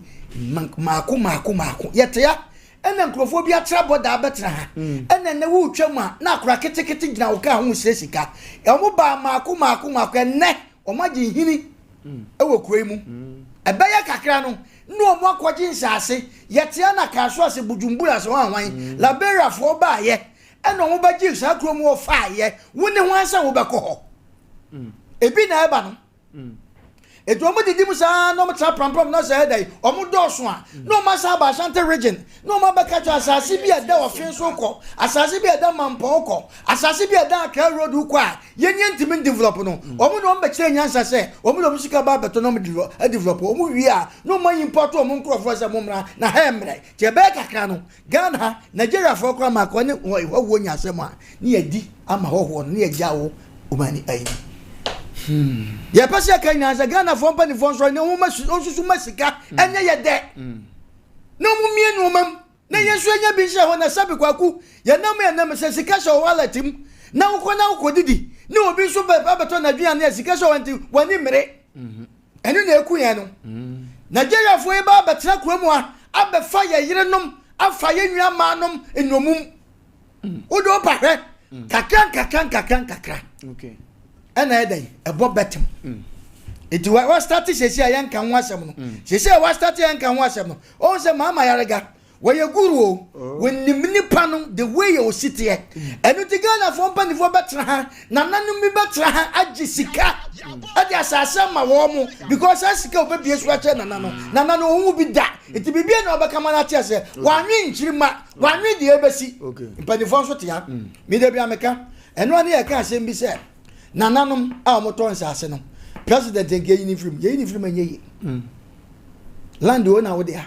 mako yete ya ene nkrofo bi atra boda abetra ha ene ne wu twam a na akora ketekete gina wo ka ho sika e mo ba mako ene o magi hini e wo kure mu ebe ya kakra no no mo akwaji nsase yete ya na ka so ase bujumbura so wanwan Liberia fo ba ye ene o mo ba gi sa kro mu wo fa ye wo ne ho ansa wo be ko ho ebi na eba no eto omo didi musa no mo tra prampram no say dai omo doso a no ma sa ba Ashanti region no ma ba ka cho asase bi ada ofin so ko asase bi ada mampo ko asase bi ada Accra road ko a yenye ntimi develop no omo no mba kire nyansa se omo no musika ba beto no develop omo wi a no ma import omo nkrofo se mo mra na ha mre je be kakra no Ghana Nigeria for kwa ma ko ne wo nya asem a ne yadi ama ho ne yajawo omani ayi ye pese kan na za Ghana for company for so ne onsusu masika enye ye de no mu mie no mam na yesu enya bi hye ho na sabi kwaku ye nam se sika so walatim na uko didi ne obi so ba beto na duan na sika so wanti wani mere enu na eku ye no Nigeria for e ba betra kromu a abefa ye yerenom afa ye nua manom enomum odo pa hwe kakran okay ana edan ebo betem eti wa start sesi ayan kan ho asem no sesi wa start ayan kan ho asem no o se mama yarega we ye guru o when nimni pano the way you sit here enu ti Ghana for company for betra ha na nanu mi betra ha agisika ade asase ma wo mu because asika obebie so ache na nanu ohu bi da eti bibie na obeka mana tia se wanwi nchirima wanwi de ebesi mpanifo so tia mi de bia meka enu ane ye ka asem bi se nananom a mo ton sase no president nke yini film enye land o na wo de ha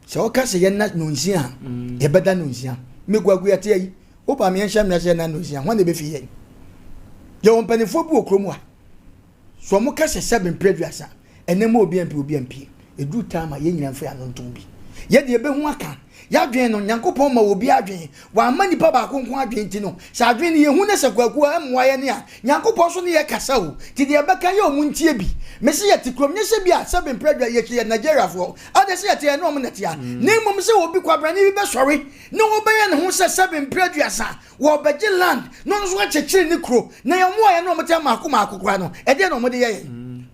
se o ka se ye na nonsia ye beda nonsia me gwagu ya te yi o ba me enham na se na nonsia ho na be fi ye ye won panifo bu okromu a so mo ka se 7 previous a ene mo obi ampi edu time ye nyina mfa no ntom bi ye de ebe hu aka ya dwen no Nyankopon ma obi adwen wa ma nipa ba konko adwen ti no sa adwen ne ye hu ne sekwaku amwa ye ne a Nyankopon so ne ye kasa o ti de ebe kan ye omuntie bi me se ye ti krom ne se bi a 7 predwa ye kire Nigeria fo ade se ye te no mo ne te a ne mom se obi kwabra ne bi be sori ne wo be ye ne ho se 7 predwa sa wo beje land no no so chechire ne kro na ye mo ye no mo te maako kra no e de no mo de ye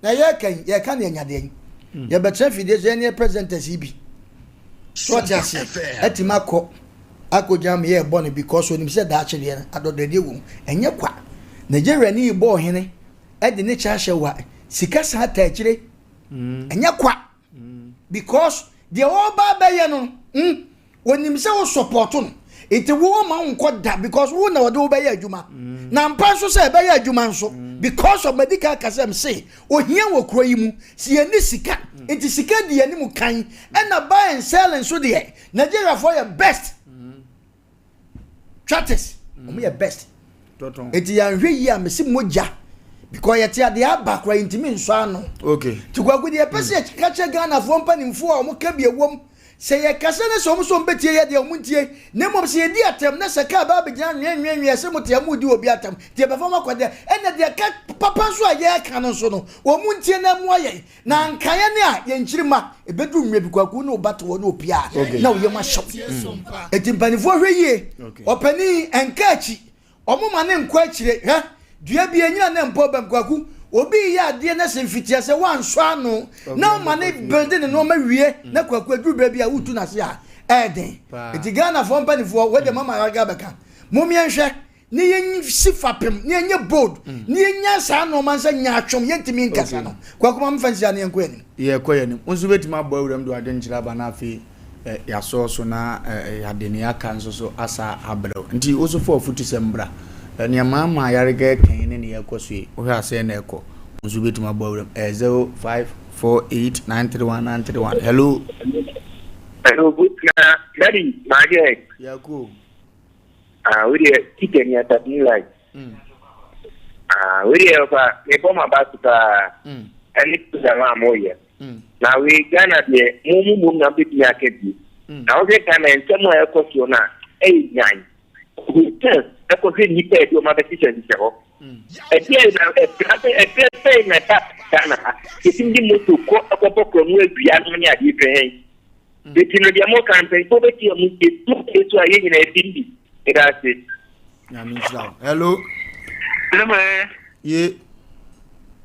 na ye kan ye nyade ye be traffic de ne presenters bi so just etimako akojam ye born because when him said that actually adodede wo enye kwa Nigeria ni bo hene e de ne cha hyewa sika sa ta akire enye kwa because the oba be ye no when him say wo support no it wo ma nko da because wo na wo de wo be ye adwuma na mpa so say be ye adwuma nso because of medical kasem say ohia wo kro yi mu si ye ni sika it is sika di ye ni mu kan and na buy and sell and so there Nigeria for your best charters your best it ya hwe yi a mesi moja because ye tia de abakra intimi nso ano okay tukwagu de pese ka che Ghana fo mpanimfo a mo ka bi ewom se ye kase ne so mo betie ye de omuntie ne mom se ye di atem na se ka ba begina nwenwenwe se mo te amudi obi atem te be fama kwade ene de ka papa so a ye ka no so no omuntie na mo aye na nkaye ne a ye nchirima ebedu nwe bikwaku no bato wo no opia na wo ye ma shop etimpanifo hwe yie opani enkachi omuma ne nkwa akire he dua bi enyina ne mpo bamkwaku obi ya ade na se mfitia se wanso ano na ma ne building no ma wie na kwaku adu ba bia wutu na se a eden eti Ghana fo mpanifo we de mama yaga beka momi enhwe ne yen sifapem ne enye board ne enya sa no man se nya atwom yentimi nkasa no kwaku ma mfansia ne enko ani ye koyani unsu betima abo awuram do ade nchira ba na afi ya so na ya de ne aka nso so asa abrew nti osofo futu sembra ne mama yarega kan ne yakoso e o ha se na eko unsu betima abo awuram 0548931931 hello good daddy my dear yako we dey ticket ni at me like we dey over me come about any to the mamoya now we Ghana de mumu na bit ya kebi now we can ensemo ekoso na nyan we tell ekoso ni pe do ma be teacher ni sebo e na ta Ghana itindi moto ko akopoko nu adua no ni ade pe betino dia mo campaign ko beti mu etu aye nyina etindi that's it hello ye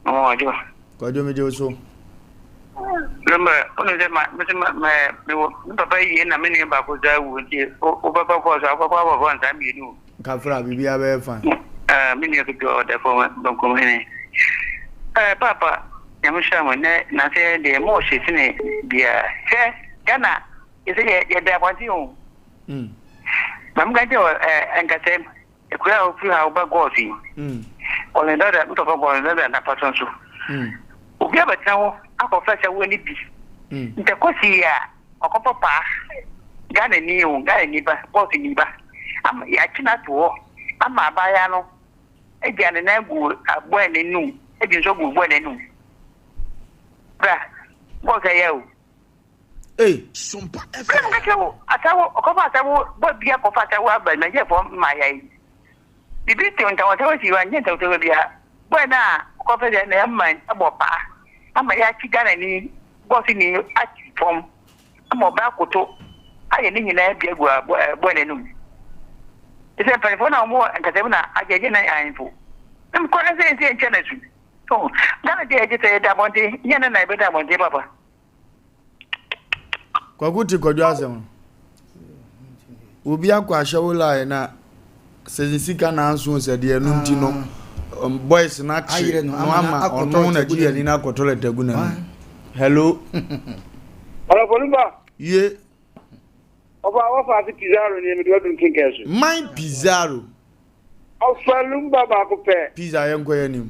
oh ajo ko do me je so lema ono de ma papa yi na me ne ba ko za wu ti o papa ko za papa ba ko nta mi nu ka fra bibia be fa me ne ko de fo don ko me papa ya mo sha mo ne na se de mo se tine bia he Ghana ise ye da kwanti o mam ga je enkasem e kura o fi ha o ba go fi o le da to ko go le da na paton so obi abata ho akofasha wo ni bi nte kosi ya okopopa Ghana ni o Ghana ni ba boss ni ba am ya china to ama ba ya no e dia ne na gu agbo ene nu e bi so gu gbo ene nu bra boss ya o Sompa FM atawo okopa atawo bo bia kofa atawo aba na je fo ma ya yi bibi te onta watawo si wa nyenta to bia bo na kofa de na man abopa ama ya chi Ghana ni boss ni ati form ama ba koto aye ni nyina bia gu bo na num ise telefone na mo nkatebe na ajeje na ayinfo em ko na se nche su to Ghana de je te da bonde nyana na be da bonde papa kwa kuti kodwa asem obi akwa hyewola na sezisika na anso se de enu nti no boys na chi no ama ono na ji ani na kotole tagu na hello Wofa Lumba ye Wofa ati Pizarro ni me do kinkesu my Pizarro Wofa Lumba ba ko pe pizza yenko yanim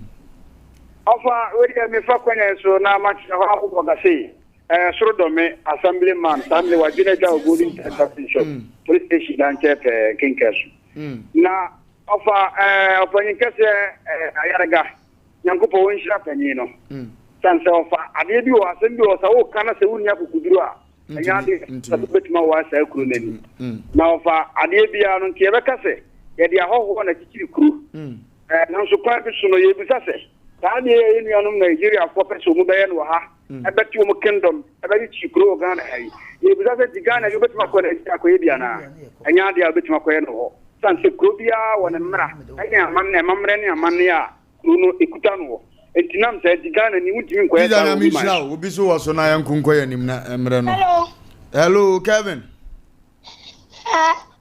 Wofa we dey me fa kwanya so na ma ha ko ga sei Srodome assemblyman Stanley Wajine ja ogodi intervention police station dan chepe kinkesu na ofa nyinkese ayaraga nyankopo wonhira panyi no sanse ofa ade bi o asem bi o sa wo kana se wunya kukuduru a anya de sa betima wa sa kuru nani na ofa ade bi a no nke be kase ye de ahoho na kikiri kuru na so kwa bi so no ye bi sase ta de ye nuanom Nigeria for person mu be ye no ha ebeti o kingdom ebeti chikuro Ghana ai ye bi sase di Ghana yo betima ko na ko ye bia na anya de a betima ko ye no sanse kuro bia wona mmra anya mamre ne amane a no ekuta no entinam say di Ghana ni wutimi nko ya sa mi sha obi so wo so na yan kunko ya nim na emre no hello Kevin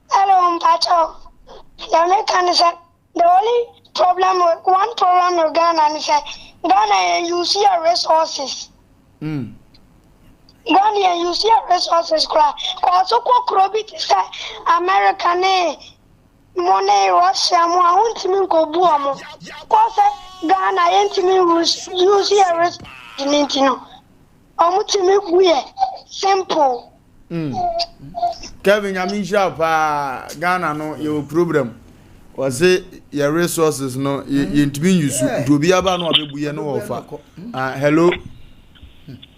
hello Mpacho ya me kan say the only one problem with Ghana is Ghana use your resources Ghana use your resources kwa so kwa krobit say America ne money Russia mo awuntimi nko bu omo kwa say Ghana entimi use your resources no omutimi buye simple Kevin Yamisha pa Ghana no your problem was it your resources no yentimi use do bi aba no abebuye no Wofa hello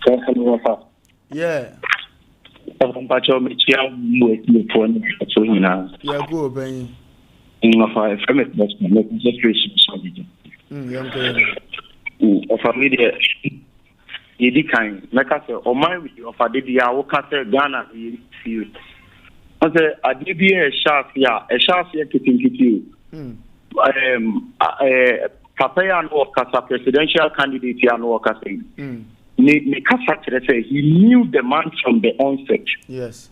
Wofa yeah Mpacho me chia mu phone so hina yeah go ben Wofa from it must make registration so did Wofa media yedi kan meka se o man with Wofa de dia wo ka se Ghana yi on say adibi e sharp ya kitinkiti papa ya no kasa presidential candidate ya no kasa ne kasa tere say he knew the man from the onset yes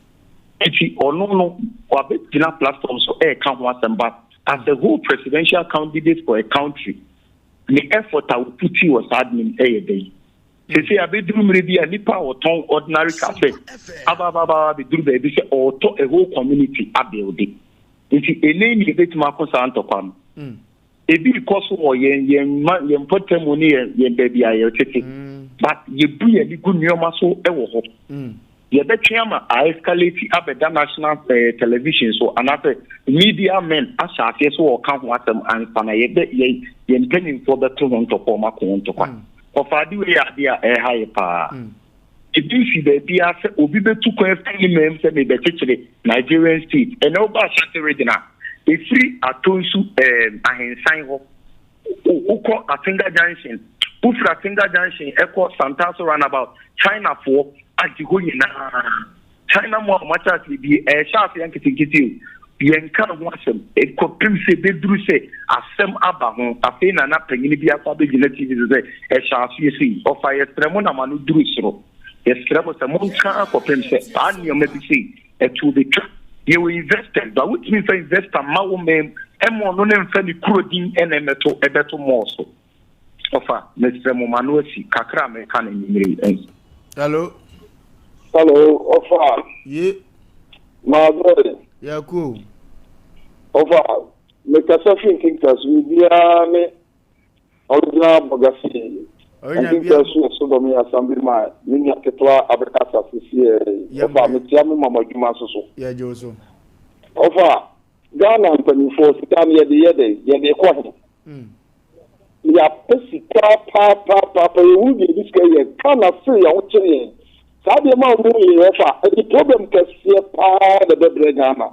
if he no wabetina platform so e kan ho asamba as the whole presidential candidate for a country the effort I would put was admin day say abeduru mrebi nipa oton ordinary cafe ababa be duru be say oto a whole community abuild if ene ni betima ko santo kwam ebi because wo yen potemoni yen baby ayo tete but ye bu ye ligu nyoma so e wo ho ye betwama a escalate abeda national television so another media men asafie so wo kan ho atem anfa na ye yen penin for the to to form akon to kwa ofadi we ya high pa if baby ase obi betu ko efili mem se me betechire Nigerian state and over Ashanti region e free atonsu ahensan ho uko Atinga Junction ufra Atinga Junction eko Santaso runabout China for ajigo nyina China mo macha bi sharp yankiti yen kan ho asem e kopim se bedru se asem aba ho afi na na panyini bi afa be gina TV se e shafi se o fa yestremo na manu dru sro yestremo se mon kan kopim se ani o mebi se e to the you invested but which means investor ma wo mem e mo no ne mfa ni krodin enemeto e beto mo so ofa mestremo manu asi kakra me kan nyimiri hello ofa ye ma boy yeah cool over me kasafin kinkas we bia me original bogasi kinkas so do me assembly ma ni aketwa abekasa sisi over me tia me mama djuma so yeah joso over Ghana mpani for sitam ye de ko ya pesika pa you dey this guy kana free ya wuce sabe ma mu yi Wofa the problem kasiye pa the bebre Ghana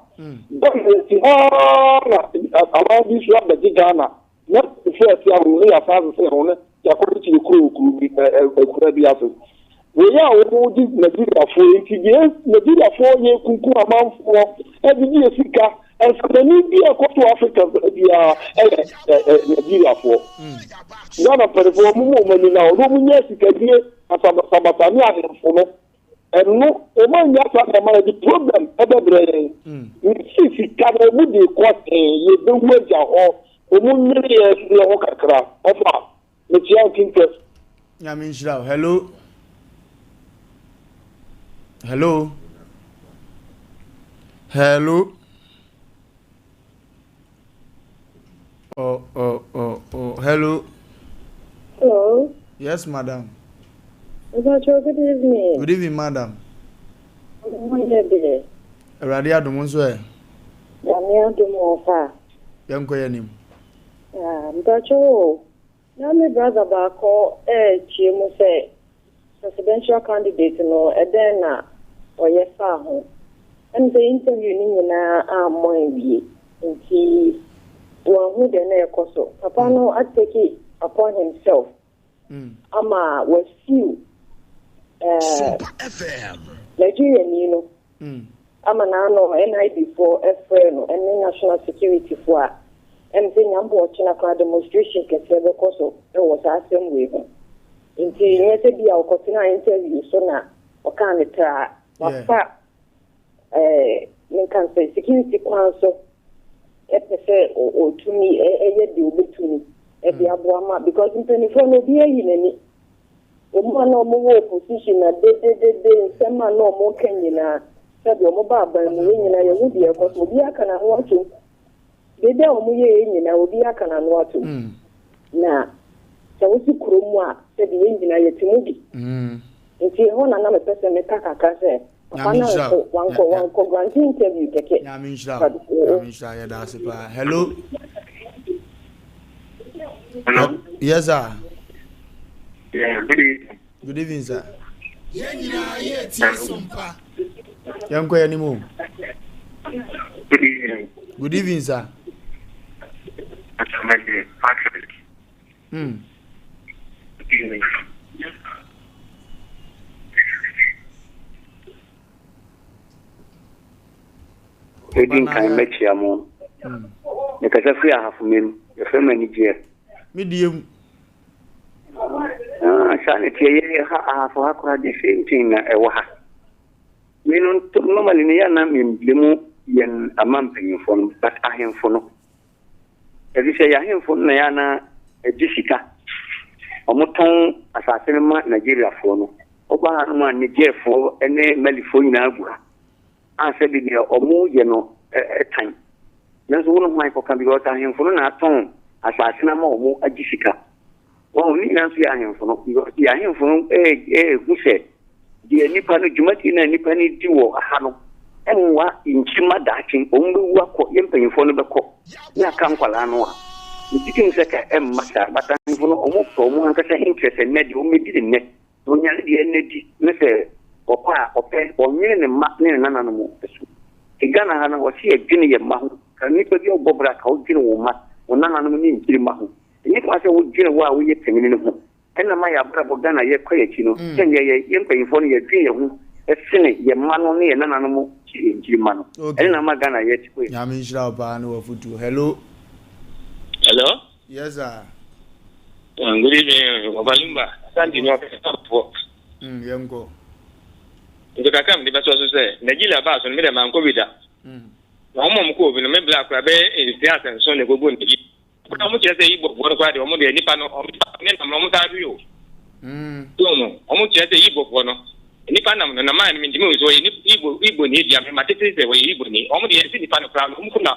don't see about this one the Ghana not first ya we ya fa say on ya ko ti ku bi aso we ya wo di Nigeria for Nigeria for ye kunku amanfo e bi ye sika and so many be to Africa dia Nigeria for Ghana perform mu mo na o mu nya sika die asabata ni adefo no and no o man ya sa na the problem ebebre si can we dey court ye be wager o mu nyiri ye ho kakra ofa me tia kinke Yamin Shira hello hello yes madam good evening. Good evening, madam. Radio Adumunso. Yami Adumofa. Yanko yanim. Mtacho. Now my brother Bako, Chimu say, presidential candidate, no, and then, or yes, and the interview in Moinby, and he, one who then a coso. Papa no, I take it upon himself. Ama was few. FM. Nigerian, you know. Ama na no NID for FRN and national security for. And then I'm watching a demonstration because there was Asem Mpe. Until you said be our continue interview, so now, or can it try? Can say security council, or to me, to me, because in 24 no be any. One no more position, some no more can said your mobile by me, and I would be a cause will be a can want to. They don't mean I will be a can want to. Now, so what's the Kurumwa said the engineer yet to movie. If you want another person, make a case. One grant interview. Hello. Hello. Yes, sir. Yeah, good evening, sir. Sompa. Young Koya Nimu. Good evening. Good evening, sir. Good evening. Wedding can make your mom. The Casafi have men, your family dear. Medium. Sanity, for her the same thing. We don't normally near Namim, Limu, yen a mamping phone, but I am for no. As you say, I am for Nayana, Jessica. Omoton, assassin, Nigeria phone. Obama, Niger for any Melifoina. I said, or more, you know, a time. There's one of my can be got him for an atom, assassin, more, a Jessica. Well, we need to see him for no, because the him from who said, the Nipa Jumatina Nipani duo, a hano, and what in Chima Daching, only work for Yemping for the court. Ya Kampalanoa. The teaching second M. Massa, but I'm for almost for one interest and net, you may be the net. When you're the energy, Mr. Opa, or million and Martin and animal. A Ghana was here, Guinea Mahu, and Nipa Bobra, how Guinea Mat, or none animal in Mahu. It was a wood Guinea while we get him. And my Abrabo Ghana, ye quiet, you know, 10 years, Yemping for your dream, a sinning, your man only an animal in Jimano. And I'm a Ghana yet. Yamisha Bano of Futu. Hello. Hello? Yes, sir. Good evening, Wofa Lumba. Thank you for young go. The Kakam, the best also say, Nigeria Bass and Madame Ancovida. One more in a black rabbit in the and son of Gobun. How much as the Igbo, one quite almost a Nipano or Momotario? Almost as the Igbo one. Nipanam and a man means Igbo need Yamatitis, the way Igbo need, only a Nipano crown, Umukuna.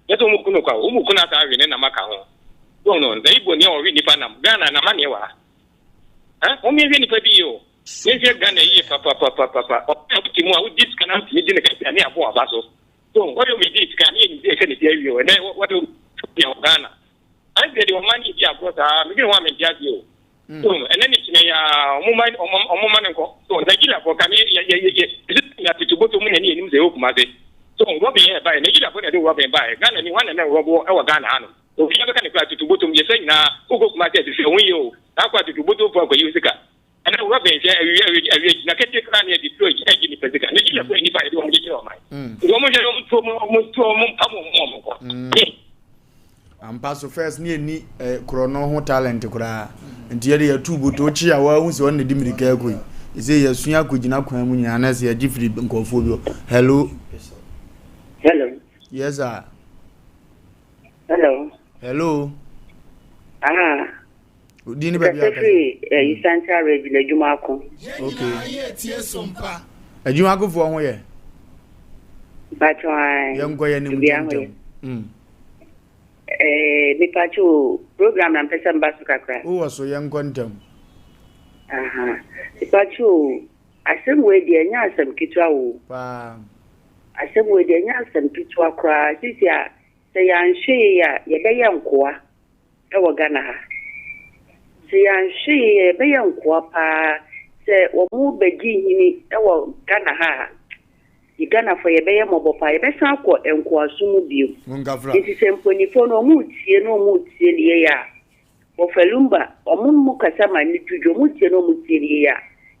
That's Umukunuka, Umukuna in a Macao. Don't know, the Igbo near Nipanam, Ghana and Amaniwa. Only any Pabio. If you're Ghana, Papa, or this cannot be in a poor vessel. So, what do we did? Can you and then what do you Ghana? I said your money, yeah, because we don't want to judge you. And then it's a woman and so Nigeria for coming, to go to many in the open market. So, what be here by Nigeria for the Robin by Ghana, anyone and then our Ghana. So, we have a kind of to go to me saying now, who goes market is showing you. That's what to go to for Yusica. And then Robin, I can take around here, destroy any president. Nigeria for anybody who wants to get on my. I'm pass first near ni chrono talent kura ntiere ya tubu to chi a wa hu se on di mirika agui ise ya suya kugina kwan mu nyana na se ya gifri nkofo bi. Hello. Hello. Yes sir. Hello. Hello. Udi ni baby aka. Isanta regular Jumako. Okay. Sompa. Jumako fo ho ye. But why? Yam go ye ni mu. Nipacho program na mpesa mbasu kakra. So young quantum. Nipacho asem we de nya asem kitwa wo. Asem we de nya asem kitwa kra. Sisi a se ya nhwe ya ye be ye nkoa. E wo Ghana ha. See, and she be young quapa, say, or move beginning, our Ghana ha. You Ghana for your bay mobile fire, best uncle and quasumu view. It is a phone or mood, no mood, ya. Wofa Lumba, or Mumuka Sama, Nitujo Mutino Mutiria.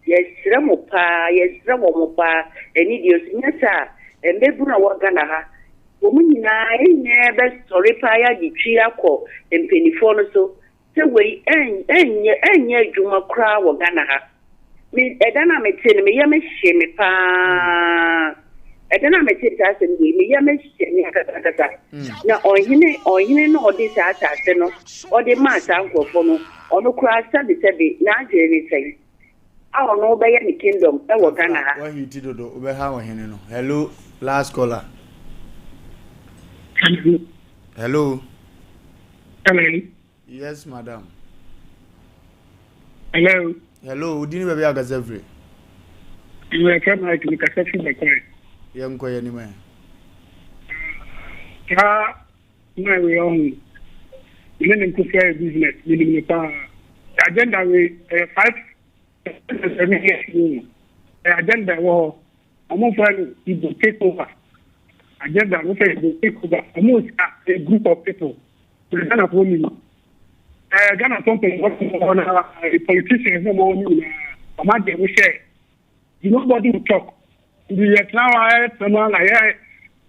Yes, Ramopa, yes, Ramopa, and idiots, Nessa, and Nebuna Waganaha. Woman, I never story fire, the Chiako, and Pennyphone so. The way, and ye Juma Crow Waganaha. Me, Edana Metin, me Yamis, me pa. Edana Metin, and me Yamis, now, or you know this assassin, or the mass uncle for no, or no crash, the Sebi, not anything. I don't know by any kingdom, I will Ghana. What he did over how hello, last caller. Hello. Hello. Yes, madam. Hello. Hello, didn't we have a every? You are coming like the Cassation Macquarie. Young Quay anyway. My own. Women could play business, meaning the power. Agenda with 5 years. Agenda war. I'm not trying to take over. Agenda will take over. Almost a group of people. The kind of women. Ghana something on a politician no more we share. Nobody will talk. The now someone like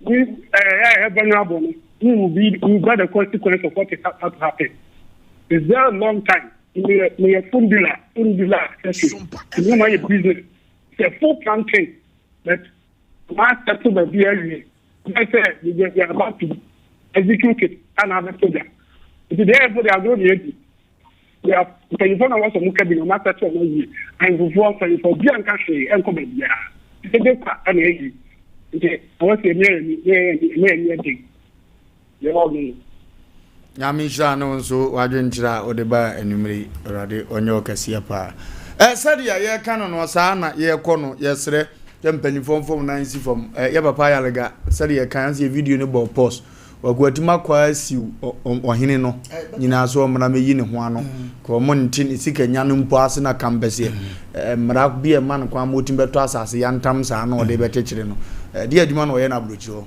we have vulnerable. We got the consequence of what is about to happen. It's there a long time. We are fundula. You know my business. It's a full planting that master to the BLE. I said we are about to execute it and have a soldier. Therefore, they are going to we are telephone was a muka no matter to me and for Bianca and come here. I was a near thing. You all me. Yamisha no so wadwenchira odeba enumri orade onyo kasia pa. Sadia ye canon was ana ye kono yesre tempeni from nancy from ye papa yalega sadia kan see video no bo post. Wagwatima kwa si ohene no nyina so mra meyi ne ho ano ko mo ntin sika nyano mpo ase na kambese mra bia man kwa motim beto asase yantam sa na ode betechire no dia adwuma no ye na abrochi ho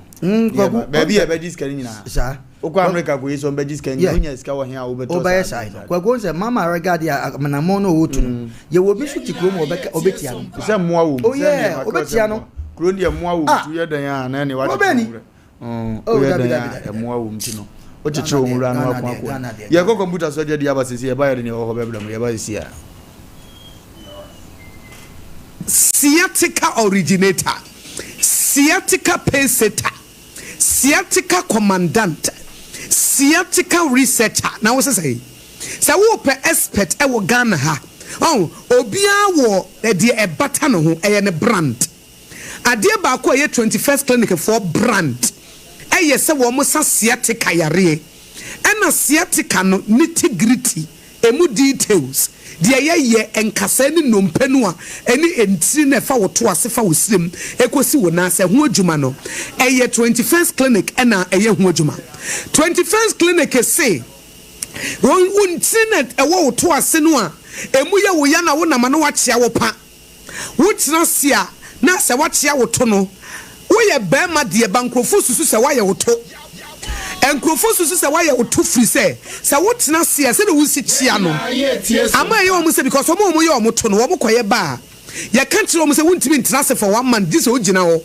ba bia be diska nyina sa okwa America ko yeso be diska nyina nya sika wo he a wo beto sa kwa go se mama regard ya manamo no wotu no ye wo bi suti krom obetia no se moa wo obetia no kro dia moa wo tu ye dan ya na ne wa dabi moa wo mtino o chiche o mura no akwa ye ko computer so je dia ba sisi e ba ye ne ho beblam ye ba sisi a sciatica originator, sciatica pacesetter, sciatica commandant, sciatica researcher. Now what's say? So we per expert e wo Ghana ha. Oh, obia wo de e bata no ho e ne brand. Ade ba ko ye 21st clinic for brand. E ye se wo mo sa sciatica yare. E na sciatica no nitty-gritty, emu details. Dia ye enkasa ni nompenu a eni entiri na fa woto ase fa wosrem ekosi wona se ho adwuma no eye 21st clinic ena eye ho adwuma 21st clinic say won na ewo woto ase no a emu ye wo ya na wo na ma no wakyea wo pa wotina sia na se wakyea woto no wo ye ba ma de bankrofo susu se wa ye woto enkrofo susu se wa ye woto free se wotina sia se de wo si kyea no ama ye wo se because omo ye omo to no wo koye ba ye kan kire omo se wontimi ntina se for 1 month dis o gina wo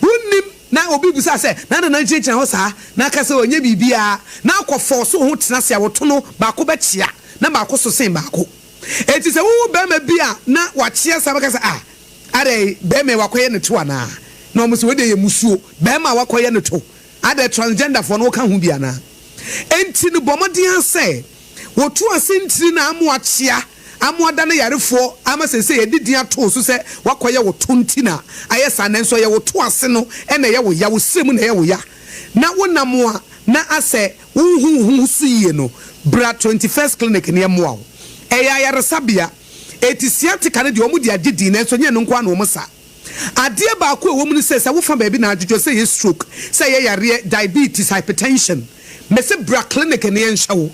wonnim na obi busa se na na nkyekye ho sa na aka se onye bibia na akofo so ho tina se woto no ba ko ba kyea na ba ko so sen ba ko enti se wo ba ma bia na wa kyea sa ba ka se are be me wa koye ne to ana na omo se we de ye musuo be ma wa koye ne to ada transgender for no kan hu bia na enti no bomodian se wotu asentiri na amoakyea amoada na yarefo ama sese yedidian to so se wakoye wotu ntina ayesa na nso ye wotu ase no ena ye wo ya wo srem na ye wo ya na wonamo a na ase hu suye no bra 21st clinic ne moa eya yaresabia etisiatika ne de omudi agidi na nso nye no nkwa na omusa ade ba ko ewo mu se se wo fa ba bi na adwodwo se ye stroke se ye yare diabetes hypertension mese bra clinic ne nhyawo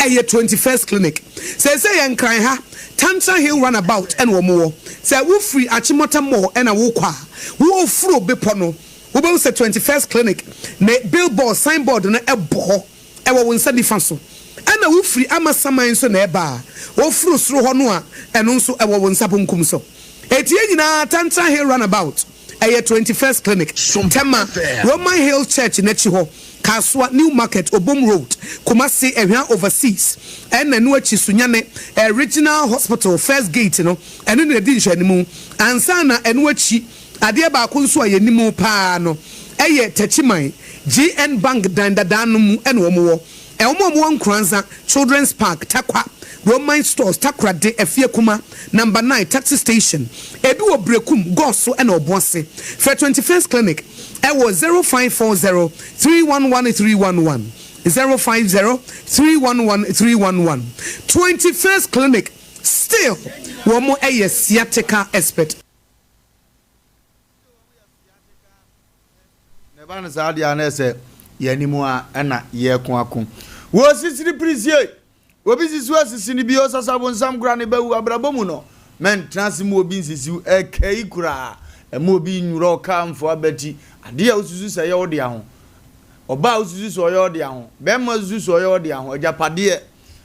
eye 21st clinic say nkran ha Tantra Hill runabout and wo mo say wo free Achimota Mall and a wo kwa wo fro bepo no wo be say 21st clinic na billboard signboard no ebo e wo nsa difa so ana wo free amasaman so na eba wo fro soro ho no a eno nso e wo nsa ponkum so etie nyina Tantra Hill runabout a 21st clinic Tema Roman Hill Church in Echiho Kaswa New Market Obom Road Kumasi Ehia Overseas and Nua Chisunyane Regional Hospital First Gate no and in the dish anymore and Sana and Wachi Adia Bakunswa Yenimu Pano Eye Techimai GN Bank Dandadanum and Womo Elmo One Kranza Children's Park Takwa Roman Stores Takra de Efia Kuma number 9 taxi station Edu Obrekum Goso and Obonse for 21st clinic it was 0540 311 311 050 311 311 21st clinic still one more a sciatica expert Nebana saadi anese yenimu a na ye kwako wo sisiri prisie obi sisu asisi ni bi osasabo nsam kura ne bawu abrabomu no men transimu obi sisiu ekei kura ema obi nyuro kamfo abati ade a osusu se ye ode aho oba osusu so ye ode aho bema osusu so ye ode aho ajapade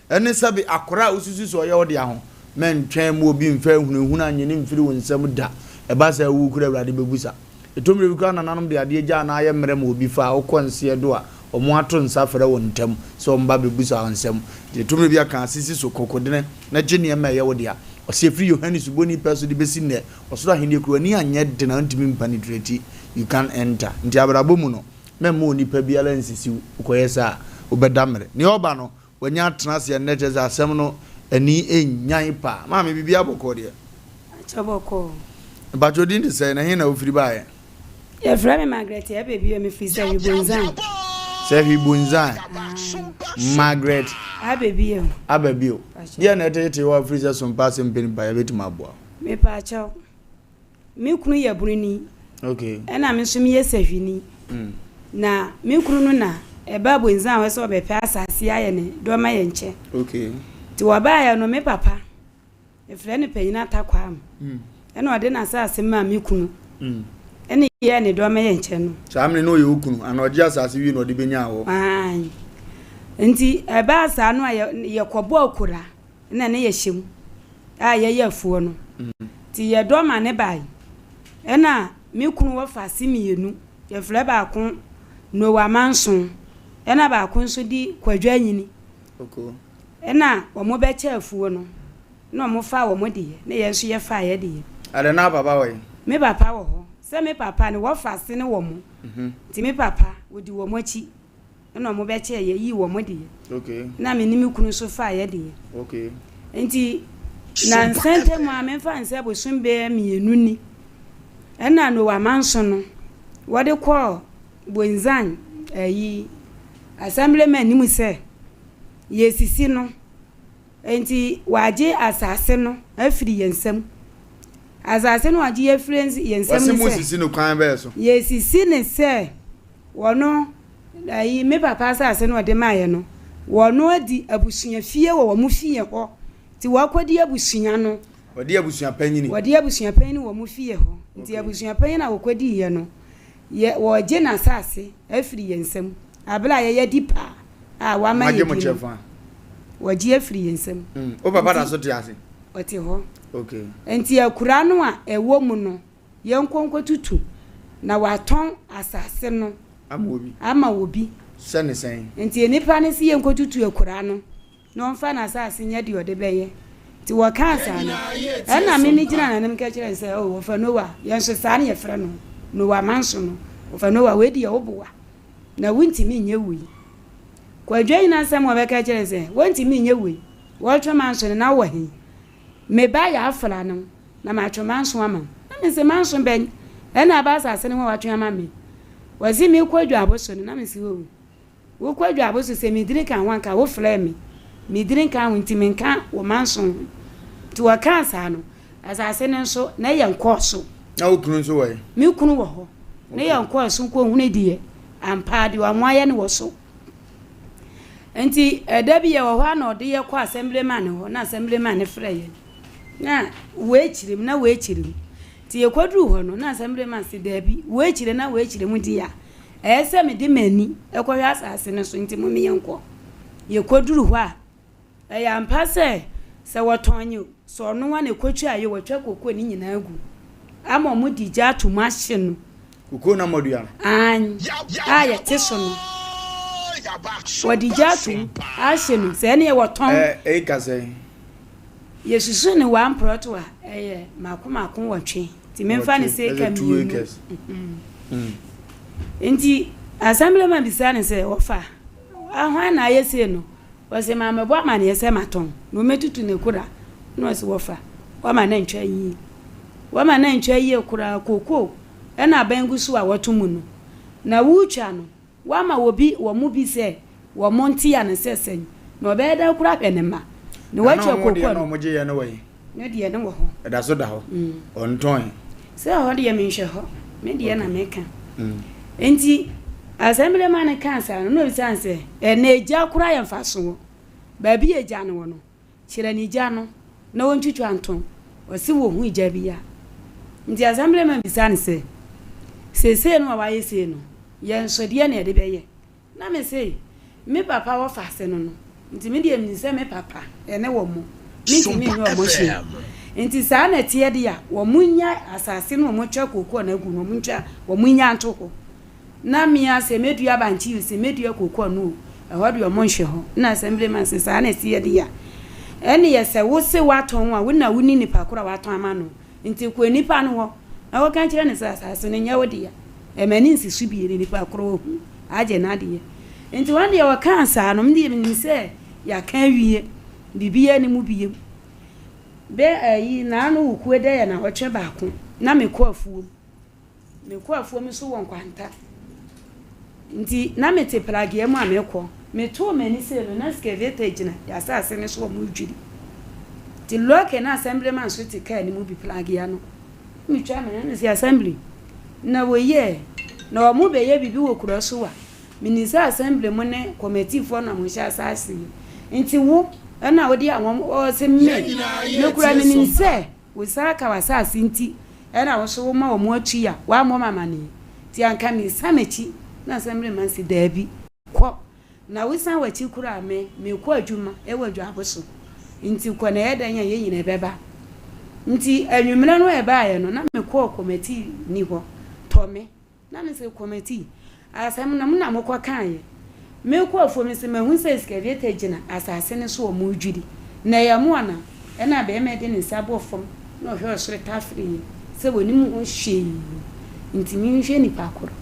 ene sabi akora osusu so ye ode aho men twen mu obi mfa hunhun anyene mfiri wonsam da eba sa wu kura awrade bebusa etomre bi kura nananom de ade gya na aye mrem obi fa okonse do a omo ato nsa fere wontam so mba bebusa wonsam de etomre bi aka asisi so kokodene na gye ne ma ye wode a osefri Yohanes boni peso de besi ne osoro ahene kuro ni anye de na ntimi mpanitreti you can enter nti abrabo mu no memmo onipa biala nsisi ukoyesa obedamre ni oba no wanya atnase ne jeza asem no ani enyan pa ma me bibia boko de chaboko ba jodin de say na hin na ofiri bae ya frame Margaret ya baby me fi say Bonzan say Bonzan Margaret ababio ya na tete wa freezer Sompa Asem Mpe Nipa ya betima aboa me pa chaw me kunu ya buruni okay ena me so me yesahwini na me kunu no na e ba Bonzan we so be pe asase aye ne do ma ye nche okay ti wa ba ya no me papa e frɛ ne panyina takwa am ena ode na asase ma me kunu ene ye ne do ma ye nche no samne no ye okunu ana oje asase wi no de benya ho nti eba asa no ye kobo akura na ne ye hyem a ye yafuo no ti ye do ma ne bai ena me kunu Wofa Simienu ye frɛ ba ko no wa manson ena ba ko nso di kwadwa nyini okay ena wo mo be cha afuo no na mo fa wo mo de ne ye nso ye fa ye de ade na baba we me papa wo ho se me papa ne Wofa se ne wo mo ti me papa wo di wo mo chi ena mo be cha ye yi wo mo de okay na me nimi kunu so fa ye de okay enti na nsente mo ame fa nse bosun be mienu ni ena no wa manso no wo de ko Bonzan ayi assemblyman ni mu se yesisi no enti waje asase no afiri yensam asase no waje afiri yensam no se wasisi no kwan be so yesisi ne se wono ayi me papa asase no de maye no wono adi abusua fie wo mu fie ho ti wakodi abusua no wadi abusua panyini wo mu fie ho nti abusua panyin na wakodi ye no ye woje na asase afiri yensam abla ye dipa a wa ma ye waje afiri yensam o papa da so ti ase ote ho okay enti akura no a ewo mu no ye nkonkotutu na waton asase no ama obi sene sen enti enipa ne si ye nkotutu akura no no mfa na asase nya de ode beye ti wo kansa no ena me ni gina na nem ka kire se o Wofa Noa ye nso sa na ye frɛ no no wa manso no Wofa Noa we di ye oboa na wunti mi nye wi kwadwa ina sam wo be ka kire se wunti mi nye wi wo twa manso na wo he me ba ya afra no na ma twa manso ama na me se manso ben ena ba asase ne wo twa ama me wazi mi kwadwa aboso na me se wo kwadwa aboso se mi diri kan wanka wo frɛ mi diri kan wunti mi kan wo manso ti wa kansa no asase ne nso na ye nkoso na wo kunu nso wo mi kunu wo ho na ye nkoso ko hunu die ampa de wa moaye ne wo so enti edabi ye wo hwa na ode ye kwa assemblyman ho na assemblyman frɛ ye na we chirim na we chirim ti ye kwaduru ho no na assemblyman si dabi we chire na we chire mu di ya ese me di mani ekohwa asase ne so nti mu me yenko ye kwaduru ho a ya mpase se wotonye so no wa ne kwatwa aye wotwa kokko ni nyina agu ama mu di ja to machine kokko na modua an aya teso no wadi ja to ashenu se ne ye woton kase yesusu ne wa mproto a makomako wotwe ti memfa ne se ka mi nti assemblyman bisa ne se wofa ahwan na ayese no wose mamebo amane yese maton no metutu ne kura no wose wofa wama na ntwa yi wama na ntwa yi kura koko na bangusu a wotumu no na wucha no wama wobi wo mu bi se wo monti ya ne sesen no be da kura penema no wacha koko no moje ye no we no de ne wo ho da so da ho onton se ho de me nhwe ho me de na meka enti assemblyman kansa no bisa nse na eja kura ya mfaso ba bi eja no no kire ni eja no na wontwitwa anton wasi wo hu eja bi ya nti assemblyman bisa nse se no wa ye se no ye nsode na de beye na me se me papa wo fase no no nti me de mi se me papa ene wo mo nti me no mo hye nti sa na tie de ya wo munya asase no mo twa kokko na gu no mo ntwa wo munya antoko na mia se medua banchi se medua kokko no ehode yo mo nhwe ho na assemblyman se sa na tie de ya ene ye se wo se waton a wo na wuni nipa kora waton ama no nti ko nipa no ho na wo kan kire ne sa asase no nya wo de ya emani nsisu bi ne nipa kora ho aje na de ya nti wan ye wo kan sa no mde mi se ya kan wie bibia ni mu biye be ayi na no wuku de ya na hotwe baako na mekọ afuo mi so won kwanta nti na mete plage mu amekọ meto mani se no na skevete gina ya asase ne so mu dwiri ti loke na assemblyman so ti ka ni mu bi plage ya no mi twa me na si assembly na wo ye na wo mu be ye bibi wo kuro so wa minisa assembly mu ne committee for na mo sha asase nti wo na wo di awon o se me me kura mi nse wo saka wasase nti na wo so ma wo mu atu ya wa mo mama ni ti anka mi samechi na assemblyman si dabi ko na wo san wachi kura me ko adwuma e wadwa aboso nti ko na yedanya ye nyina beba nti anwumra no e baaye no na me ko committee ni ho to me na me se committee asem na mo na mo kwa kan ye me ko afo me se mahun se skavete gina asase ne so mo dwiri na ya mo ana e na be me de ne sabo fom na hwe osre tafri se woni mu hwe nti mi hwe ni pakoro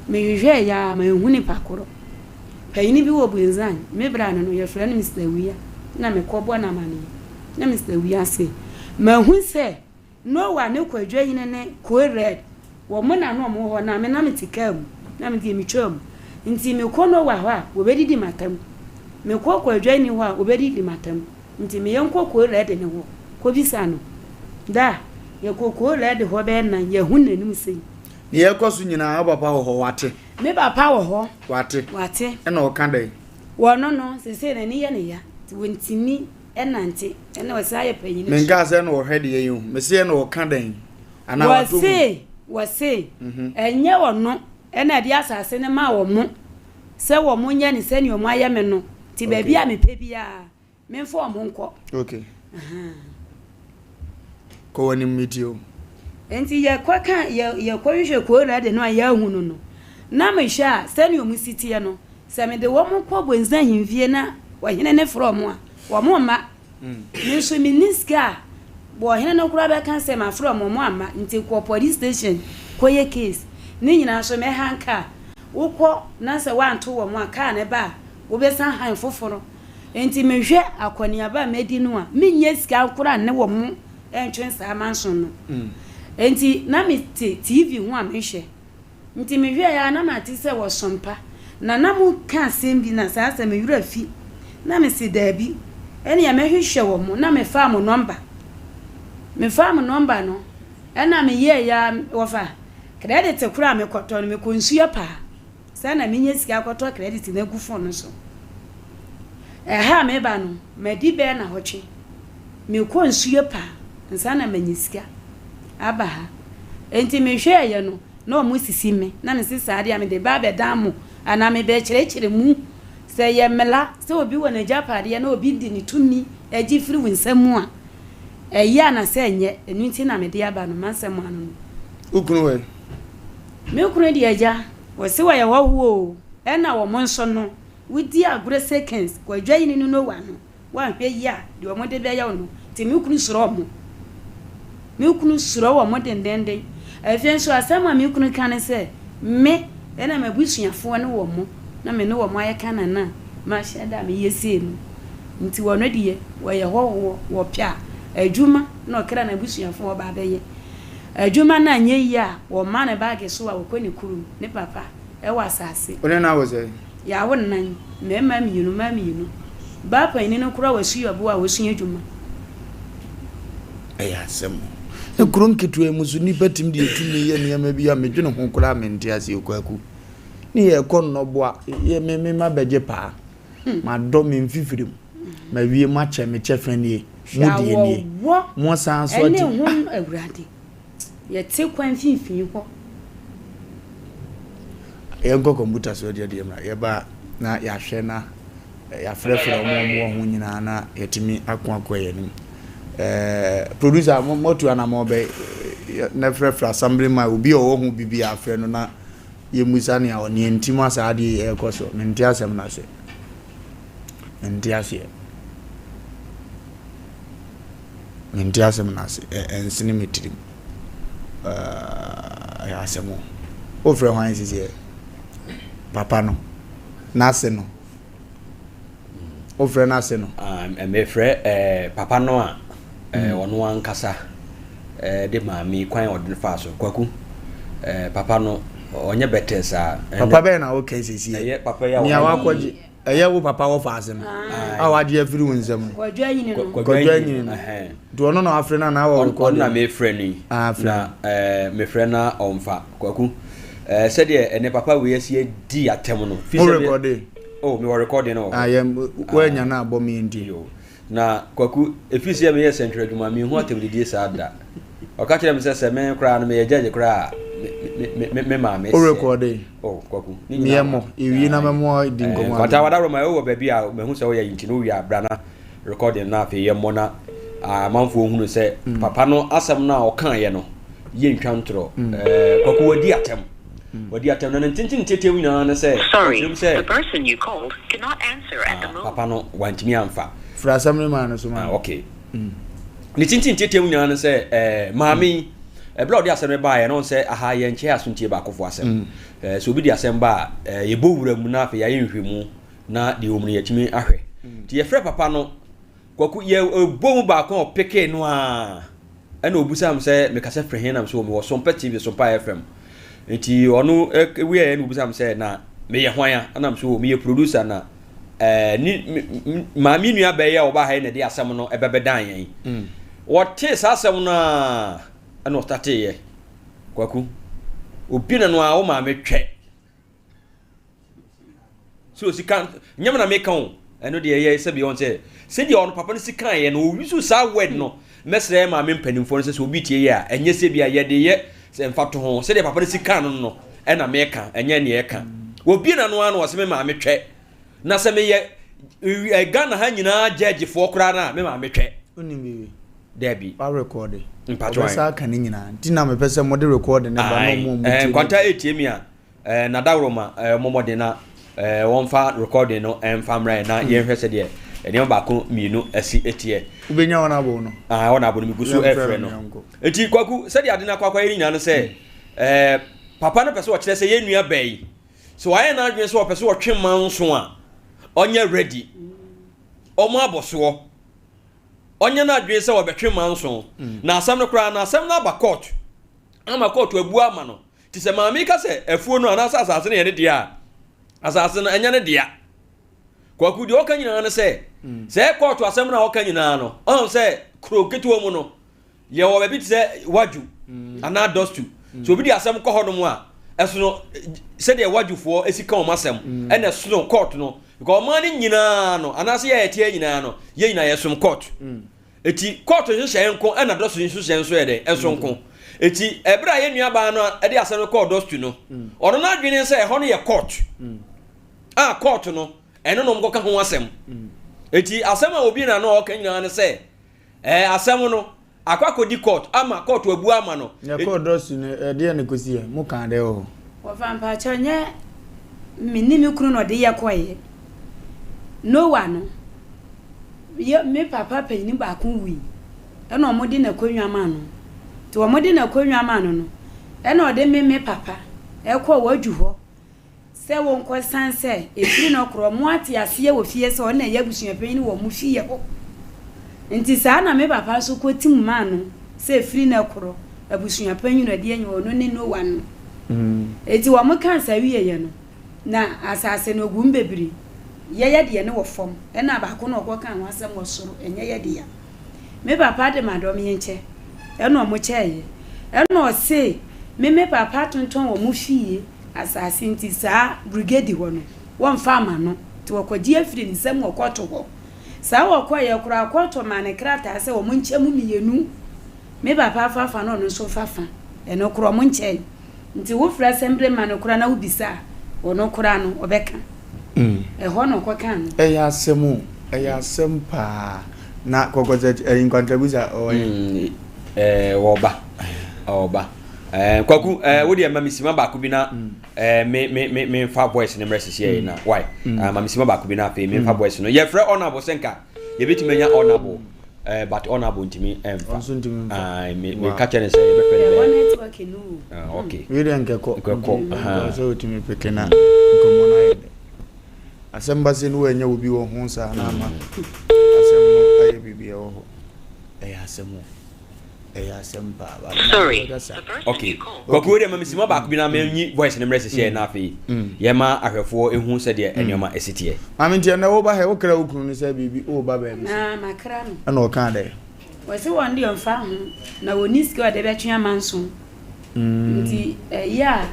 me hwe ya ma hu ni pakoro payini bi wo buenzan me bra no ye frɛ no Mr. Wia na me kɔbɔ na mane na Mr. Wia se ma hu se no wa ne kwadwa yin ne ko red wo mo na no mo ho na me na me tikam na me di mi twam nti me ko no wa ho a wo bedidi matam me ko kwadwa ni ho a wo bedidi matam nti me yenko ko red ne ho ko bisa no da ye ko red ho be na ye hu nanim sei ni ye kwasu nyina papa ho wate me papa wo ho wate e na o kan dai wo no se na ni ye ne ya ti wontimi e nante e na wasa ye panyini me nga se na o hwede ye yu me se na o kan dai ana wato wo se enye wo no e na de asase ne ma wo mo se wo mo nya ni se ni o mo aye me no ti ba bia me pe bia me mfo mo nko okay ko woni mitio enti ye kwa kan ye kwa hwe ko na de no ya hu no na me hwa se ni o mu sitie no se me de wo mo kwa bonzan himfie na wa hene ne from a wo mo ma me so miniska bo hene no kura be kan se ma from mo ama nti ko police station ko ye case ni nyina so me hanka wo ko na se wa nto wo mo aka ne ba wo be san han foforo enti me hwe akoni aba medi no a me nya sika kura ne wo mo entwen sa manson no enti na me TV hu a me hwe nti me hwe ya na ma ti se wo Sompa na mu ka sembi na sa me yura fi na me si dabi ene ya me hwehwe wo mo na me fa mo number no ena me ye ya wofa credit kura me koto no me konsuya pa sa na me nya sika koto credit na gu phone so ha me ba no me di be na hoche me ko nsuye pa nsa na manyisika aba ha enti me hwe ye no na o musisi me na ne sisa ade a me de ba be damu ana me be kire mu se ye mela se obi wona japade na obi di ni tumi agi firi winsamu a eya na se nye enu nti na me de aba no masemu anu ukunu we me ukunu de aja wo se wo ye wo na wo monso no widi agure seconds ko adwa yin no wa no wa hwe ya de wo de be ya no ti me ukunu suro mo me ukunu suro wo mo dendenden afien so asema me ukunu kan se me na mabusuafo ne wo mo na me no wo mo ayeka na ma sheda me yesi no nti wo no de wo ye wo pia adwuma na okra na busuafo wo ba beye adwuma na anye yi a wo ma na bag so wa wo koni kuru ne papa e wa asase one na wo say ya wo nan me ma mi yunu ba pa ni no kura wasu yobo a wasu adwuma ya sem e kurum kitu e musu ni batim de etumi ye ne ma bi a medwene ho kura mente ase okwaku ni ye kon no boa ye me ma beje pa ma do me mfifirim ma wie ma che me che fani mudi eni mo san so ene ho awurade ye te kwan finfin ho e go computer so de mra ye ba na ya hwe na ya frefre mo ho nyina na yetimi akwakoye ni producer motu ana mo be na frefre assembly ma obi o ho bibi afre no na ye musa ne a oni ntimo asa ade e koso menti asem na se menti ase menti asem na se ensini metirim ya asemo o frɛ hwan sisi papa no na se no o frɛ na se no me frɛ papa no a ono ankasa de maami kwan odin fa so kwaku papa no onye betesa papa be na o kai sisi papa ya ni awa kwaji wo papa wo fa ase no awa de afiri wonsam kwadwa yin no kwadwa yin no do ono na afre na wa record na me frɛ ni na me frɛ na omfa kwaku said ene papa we asie di atem no fi se me recording no we nya na abo me ndi na kwaku efisi ya me yes central adwuma me hu atemdidi sa da o ka kire me se me kra na me jeje kra me ma me o recording kwaku ni emo ewi na me mo di ngomo kwata wada ro ma wo ba bia me hu se wo ya yinti no wi abra na recording na fe ye mo na amanfo hunu se papa no asem na o kan ye no ye ntwantro kwaku wadi atem wadi atem na ntintin tete wi na say the person you called cannot answer at the moment papa no wantimi amfa fra assembly man so man okay ni tintin tete wi na say maami blood ya asem ba ye no say aha ye nche asuntie ba akofo asem so obi di asem ba ye bo wura mu na afi ya nhwemu na de omni yatimi ahwe ti ye frɛ papa no kwaku ye bomu ba ko peke no a na obusam say me kasa frɛ hen nam so me wo Sompa TV Sompa FM enti onu we ye na obusam say na me ye hwan a nam so me ye producer na ni maami nua ba ye oba ha na de asem no ebebedan yen wote sa asem na ana starte ye kwaku obi na no a wo ma me twe so sika nyam na me kan eno de ye se bi on se di on papa no sika ye no yusu sa word no mesre ma me mpanimfo no se obi tie ye a enye se bi a ye de ye se mfato ho se de papa no sika no no ena me ka enye ne ye ka obi na no a no se me ma me twe na se me ye Ghana ha nyina judge fo kra na me ma me twe onimi Debbie pa record mpatwa sa kan nyina ti na me pese mo de record ne ba no mo kwanta ATM a na dawroma mo de na wonfa recording no famra na ye hwese de ene ba ko mienu asi etie ubenya wona abo no wona abo no migusu efre no eti kwaku se de ade na kwakwa yiri nya no se papa no pese wo kire se ye nua bai so aye na adwen se wo pese wo twe manso a onye ready omo aboso onye na adwen se wo betwe manso na asam no kra na asam na ba court ama court abu ama no ti se maami ka se afuo no ana asase ne ye ne dia asase no enya ne dia kwaku di oka nyina no se court asam na oka nyina no on se kroketu mu no ye wo be ti se waju ana dostu so obi di asam ko hono mu a esono said the wadufo esika o masem and esono court no because man nyina no anase ye tie nyina no ye nyina yesom court eti court hye enko and adoso nsu hye enso ye de enso nko eti ebra ye nuaba no e de asem court dostu no ono na adwene se ho no ye court court no eno no mko ka ho asem eti asem a obi na no o ka nyina ne se asem no akwakodi court ama court wabu ama no ya court dostu ne de ne kosi e mo kan de o Wofa mpa chonye minimi kunu no de ye koye no one ye me papa penyi ba kun wi e no mo de na konwa ma no to mo de na konwa ma no e no de me papa e ko waju ho se won ko sanse e firi no kro mo ate ase wo fie se o na ye busua penyi wo mu fie ho nti sa na me papa so ko tim ma no se firi na kro abusua penyi no de enyo no ne no one eti wa mukansa wiye ye no na asase no gum bebiri ye de ne wo fom e na ba ko no ko kan wasem wo soro enye ye de ya me papa de madom ye nche e no mo cheye e no se me papa tonton wo mu fie asase nti sa brigade ho no won fama no ti wo kwaji afiri ni sem wo kwato ho sa wo kwa ye kura kwato mane krata se wo mu nche mu mienu me papa fafa no so fafa e no kura mu nche nti wo fra sembre man kura na ubisa ono kura no obeka ho no kwa kan ya asem pa na kokoze incontribution oba kwaku wo de mamisima ba ku bi na me fa voice ne message here na why mamisima ba ku bi na fe me fa voice no ye fra honorable senka ye betimanya honorable but honorable ntimi emfa me catch and say be network no okay we dey nkeko so utimi pekena nkomo na yede asemba se no enya obi wo ho sa na ama asem no aye bibia wo ho asemu asempa sorry okay kwaku we dey mamisima ba ku bi na me voice ne message here na fe ye ma ahwefo ehu se de enema esitie mami ntia na wo ba he wo kra wo kunu ne se bibi wo ba ba bi na makra no ana o kan de wose won de onfa ho na woni ski o de be twa manso nti ya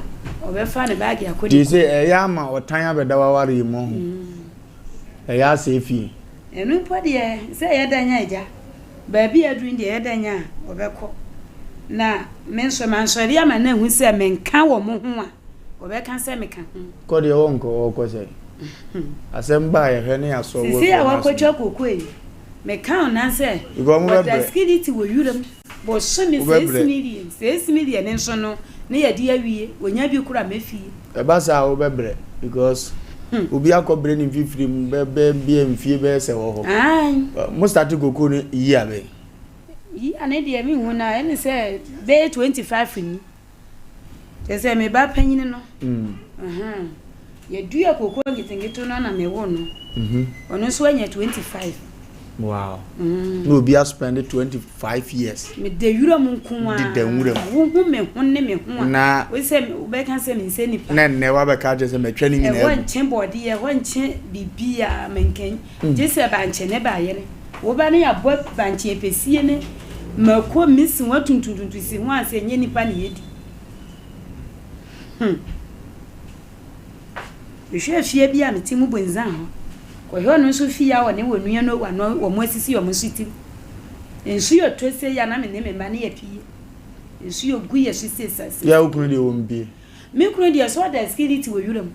obefa ne bag akodi ti se ya ma otan abeda waware mo ho ya se fi enu pode se ye danya eja baabi adun de ye danya obekọ na menso manso ria ma na hu se menka wo mo ho a obeka se meka ko de wonko ko se asemba ye hwe ne aso wo si ya wakotwa kokoi meka na se but skidity wo yuram bo so me 6 million nso no ne ye de awie onya bi kura mafie e ba sa wo bebre because obi akobre ni fifiri be mfie be se wo ho mo start goku ni yi abe yi ane de mi hu na ene se be 25 ni te se me ba panyin no ye dua kokko ngitingeto no na me wo no ono so anya 25 wow no obi a spend 25 years me de yura mu nko a de nwura hu me hu ne me hu na we se be kan se me se nipa ne wa be ka je se me twani ni na won chen body ye won chen bibia menken je se ba nche ne ba yere wo ba ne ya bo ba nche pesie ne mako misi watuntuntuntu si ho ase nye nipa ne yedi ehwe fie bia me timu bonzan ho ko he no so fie ya woni wonu no wa no wo mo asisi yo mo siti ensu yo twese ya na me ne me ba ne ya pie ensu yo gu ye sisi sase ya ukunu de wo mbie me kunu de so da skility wo yuram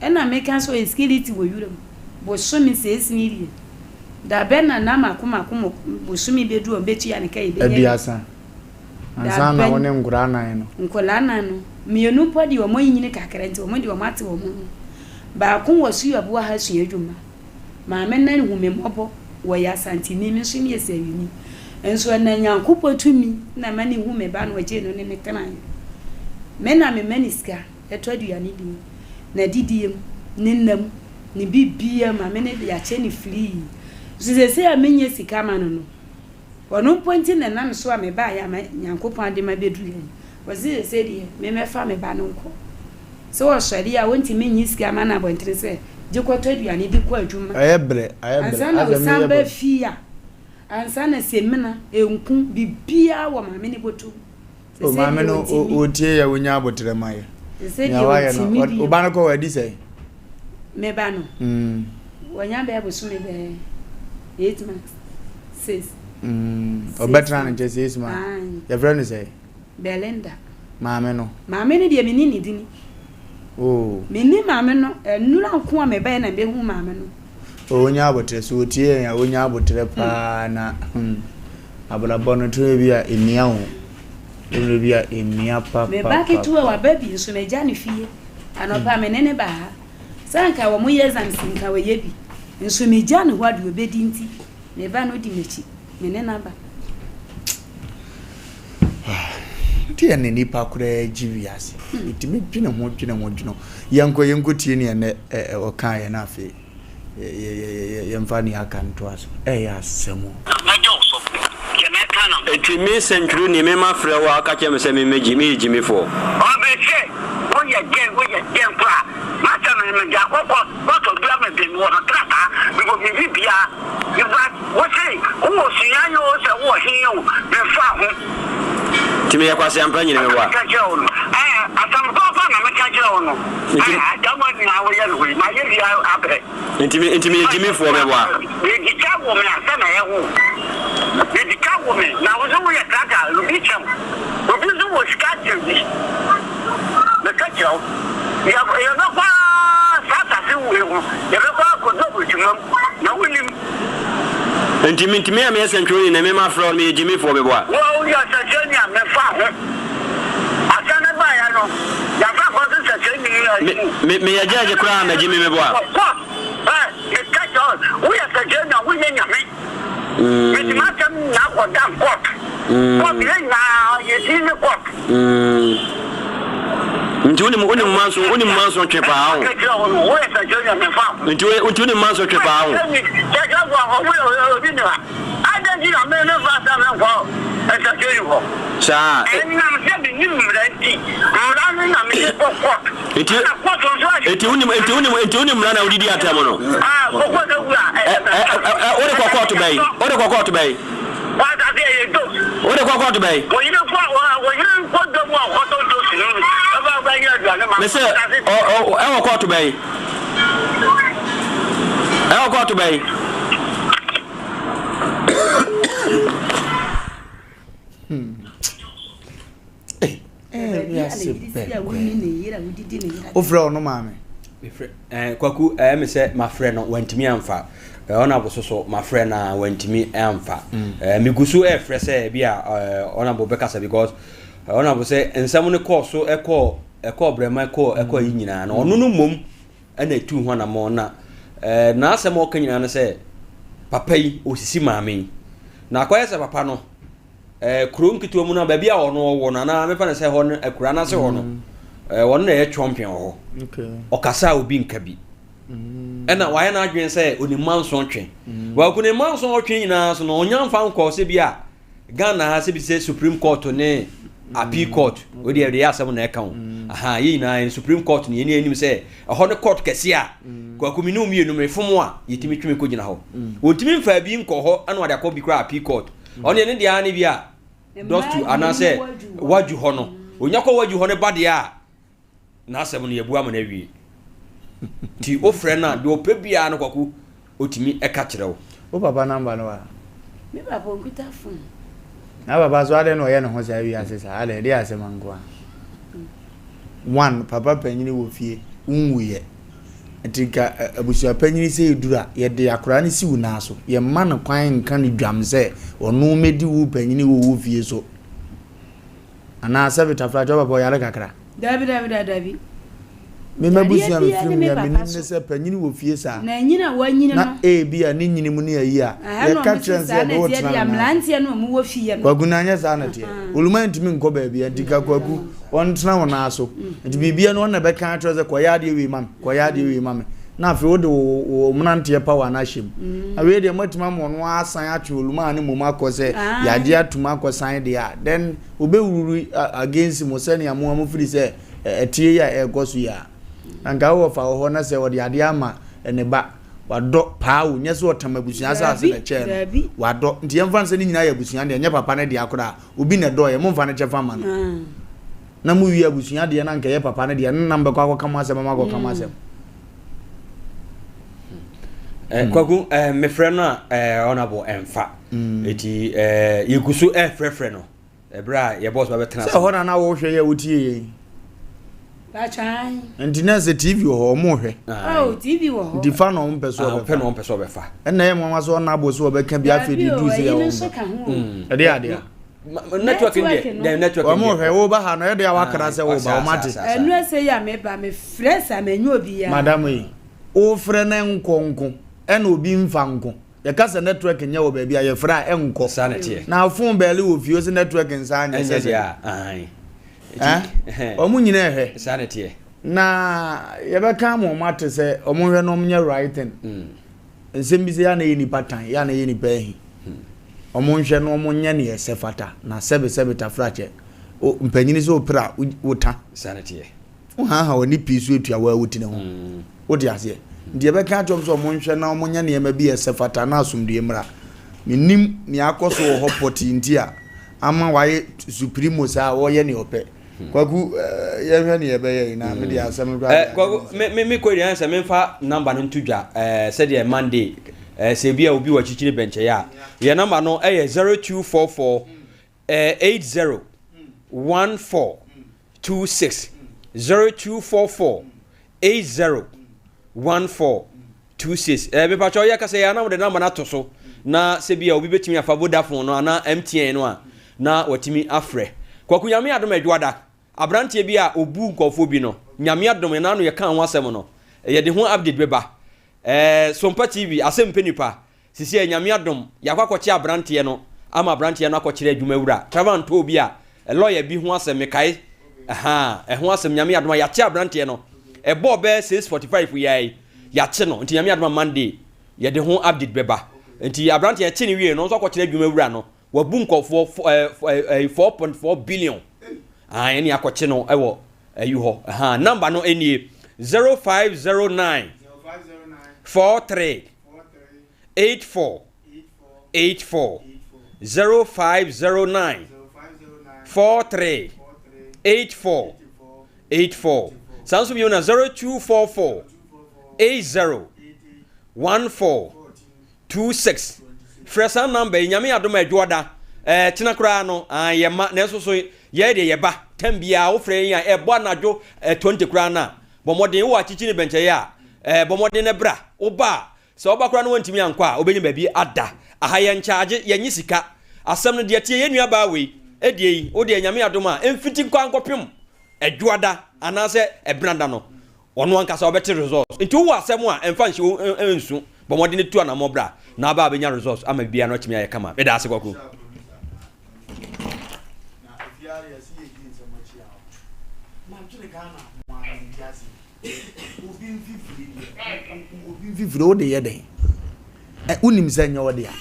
ena me kan so skility wo yuram bo so mi se esmiri da bena na makoma bo so mi bedu o betu ya ne kai be abiasa ansa na woni ngura nan no nkola nan no mienu podi o mo yini kakra nti o mo di o mate o mo ba kun wasu ya buwa ha su yedwuma ma men nan hu me mobo wo ya santini mi so mi esewini enso na nyankopo tumi na mani hu me ba no je no ne metan me na me maniska etwadu ya ni di na didiem ninnam ni bibia ma me ne ya che ni free se ya menye sika ma no no wono pointi na na so a me ba ya ma nyankopo ade ma bedu ya wazi se di me mefa me ba no nko so wo swari a wonti menye sika ma na bontre se je kwatadu ya ni di kwa adwuma ayebre azame fia ansana semina enku bibia wo ma me ne botu o ma me no o tie ya wonya abotre maye Say you Obana ko wadi say. Me ba no. Wanya be abusu me be 8 months. 6. Obetra na just 6 months. Your friend say Belinda. Maame no. Maame ne de me ni dini. Oh. Me ni maame no, enura nko a me ba na be hu maame no. Onya abotre so otie ya onya abotre pa na abulabo no tire bia emia ho. Tire bia emia papa. Me ba ke tuwa wa baby nso me ja ne fie. Anopa me ne ba ha. Sanka wo mu yezam sinka we yebi. Nso me ja ne ho ade obedi nti. Me ba no di mechi. Me ne na ba. Tie ne nipa kura jiwiase. Itime twene ho dwuno. Yenko tie ne ne okan ye na afi. Yemfani akanto aso. Ya semo. Etimi century ni me mafre wa aka chem se me jimi fo. Obese, oye gen pra. Mata me ja ko to bia me de wo na trata. Because me bia, you what say? Who si anyo se wo hin me fa ho. Timi ya kwase ampa nyine me wa. Asam papa na me ka jira ono. Adamo ni awo ye no ma ye bia abre. Intimi jimi fo me wa. Ye ka wo me asa na ye wo. Ye ka wo me na wo zo ye kaka lubi cham. Lubi zo wo skater bi. Le kacho. Ya no kwa sata si wo ewu. Ya no kwa ko do bu chimam. Na winim. Intimi ya me century na me mafre me jimi fo me wa. Wo ya century me fa ho. Asana ba ya no. Ya fa ko century me ya jaje kura na jimi me wa. Ye kacho. Wo ya century na wo nyame. It matter now for damn court. What now you see the court. Ntuni manso chepa hao. Ntuni manso chepa hao. Sa. Eti uni mlana udidi atamono. Ore kwa court bay. Ore kwa court bay. Ore kwa court bay. Mese ewo court bay. Ewo court bay. Ofre ono maame. Kwaku me se my friend no wantimi amfa. Ona bososo my friend na wantimi amfa. Me gusu frɛ sɛ bia ona bo bekasa because ona bo se ensam ne call so ekɔ brema ekɔ yi nyina na ono no mom na tu ho na mo na asɛm ɔka nyina no sɛ papa yi osisi maame na akɔyɛ sɛ papa no krom kituo mu na ba bia ɔno ɔwɔ na me fa ne sɛ hɔ no akura na se hɔ no wɔn na yɛ champion hɔ okay ɔkasa obi nka bi ɛna wayɛ na adwen sɛ onimma nso twe wa ku ne manso twe nyina so no onya mfa nkɔ sɛ bia Ghana ha sɛ bi sɛ Supreme Court ne appeal court odi e ya asɛm na ɛka ho aha yi na Supreme Court ne yɛni anim sɛ ɛhɔ ne court kɛse a kwa kominu mienu mefom a yɛtimi tweme kɔ gyina hɔ wɔtimi mfa bi nkɔ hɔ ana wade akɔ bi kra appeal court ɔne ne dia ne bia dostu anase waju hɔ no onya kɔ waju hɔ ne bade a na asɛm no yɛbua ma na wie ti ofrɛ na de opɛ bia no kwaku otimi ɛka kyerɛ wo o papa number no wa me papa onkuta phone na baba so ade no ye no ho sa wi asesa ade de asem anko one papa panyini wo fie unwuye etika abusua panyini se edura ye de akora ne si wu na so ye ma no kwan nka ne dwam se ono medi wu panyini wo fie so ana sabita fra joba boy yare kakra dabi me mabusua mfim ya me ne se panyini wo fie sa na nyina wa nyina na bia ne nyini mu ne ayi a ye ka tren se do tna ya mlantia no mu wo fie no kwagunanya sa na tie oluma ntimi nko ba bia dika kwagu on tna wona so nti bibia no na be ka tren se koya de wi mam na afi wo de wo mnantie power na hyem awe de matima mo no asan atwe oluma ne mom akose ya de atuma akosan de a then obewuru against mo se ne amo amfiri se etie ya egosu ya anka wo fa ho na se wo de ade ama ne ba wado paawo nye so otamabusuan asase na che wado nti yemfa nse ni nyina ya busuan de nye papa ne de akora obi ne do ye momfa ne che fa ma no na mu wi abusua de na nka ye papa ne de na mbekọ akọ ma asem ma akọ kama asem kwagu me friend na honorable emfa eti yegusu frefre no ebra ye boss ba betena so hona na wo hwe ye wotie Bachan. And dinner TV or more. Oh, TV or the fan on person, pen on person, and I am was on Nabo so can be a few days. Network in the network. Or more over Hana, they are working as a matter. And let's say I may buy me fresh, I may know be Madame. Oh, friend and conco, and will be in Fanco. The cousin network in your baby, I fry and co sanity. Now, phone belly with use network inside. Aye. Omunyine he sanity na yebeka mo mate se omunhwe no mnya writing nsem bi se ya na yini patan ya na yini pahi omunhwe no omunya ne yesefata na sebe tafrache o mpanyini so opra wuta sanity ha oni pisu etua wa wutine ho wodi ase ndi yebeka atom so omunhwe na omunya ne yema bi yesefata na asumdue mra minim ni akoso ho poti ntia ama waye supremo sa wo ye ne ope kwaku ye hwe ne yebeye na me dia asem kwaku me ko dia answer me fa number no ntudwa said the Monday se bia obi wa chichiri benche ya ye number no 0244 80 14 26 0244 80 14 26 me pa cho ya ka se ya na the number na to so na se bia obi betimi afa Vodafone no na MTN no a na watimi afre kwaku nyame adom adwada abrantie bi a obu nkofo bi no nyame adom na no ye kan ho asem no ye de ho update beba Sompa TV Asem Mpe Nipa sisi nyame adom yakwakoche abrantie no ama abrantie no akokire adwuma wura travan to bi a lawyer bi ho asem kai ho asem nyame adom ya che abrantie no bo be 645 yai ya che no nti nyame adom Monday ye de ho update beba nti abrantie che ni wie no so akokire adwuma wura no wabu nkofo 4.4 billion any akoche no ewo ayu ho number no eni 0509 43 84 84 0509 43 84 84 sounds to be on 0244 80 14 26 fresa number nyame adom adwoda tina kura no yema na so so ye de yeba tambia wo frɛ ya ebo anadwo 20 kura na bomodin wo achichi ne benche ya bomodin ne bra wo ba se wo ba kura no wantimi ankwa obenyi ba bi ada aha ye nchaage ye nyisika asɛm no de tie ye nua ba we edie wo de nyame adom a emfiti kwa nkopem adwoda anase ebranda no ono ankasa obete results nti wo asɛm a emfa nhye ensu bomodin tu ana mobra na ba benya results ama bia no chimi ayekama be da ase kwaku Vivre o de yede unim senya o de a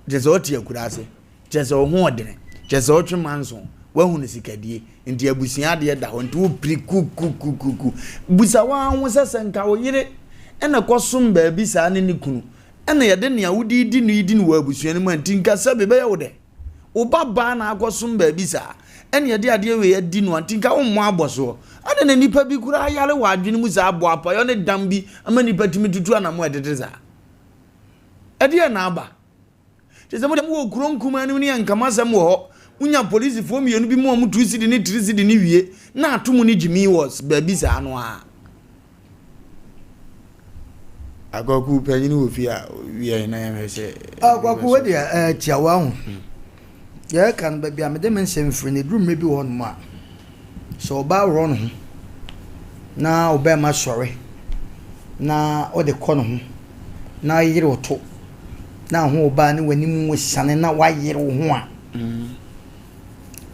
jese o tie kurase jese o ho odene jese o twemanso wahu ne sikadie ndi abusia de da ho nti wo pri ku busa wa ho sesenka o yire ena kosum ba bi sa ne kunu ena yede ne awudi di no wa abusia ne man tinka sabe be ye de o baba na akosum ba bi sa ena yede ade we yedi no tinka wo mo aboso ade na nipa bi kura yale wa adwene mu za abo apa yo ne dam bi ama nipa timi tutu anamo ededeza ade na aba jese mo dem wo kuronkum anu ne yankama sam wo unya police fo mienu bi mo mu 2 cedi ni 3 cedi ni wie na atomu ni Jimmy was ba bi sa no a agoku panyin wo fi a wie na ya se agoku we dia tiawa ho ya kan ba bi amede men sem free ne drum bi won ma so ba run ho na oba ma sori na o de kono ho na yire oto na ho oba ne wani mu sane na wa yire ho a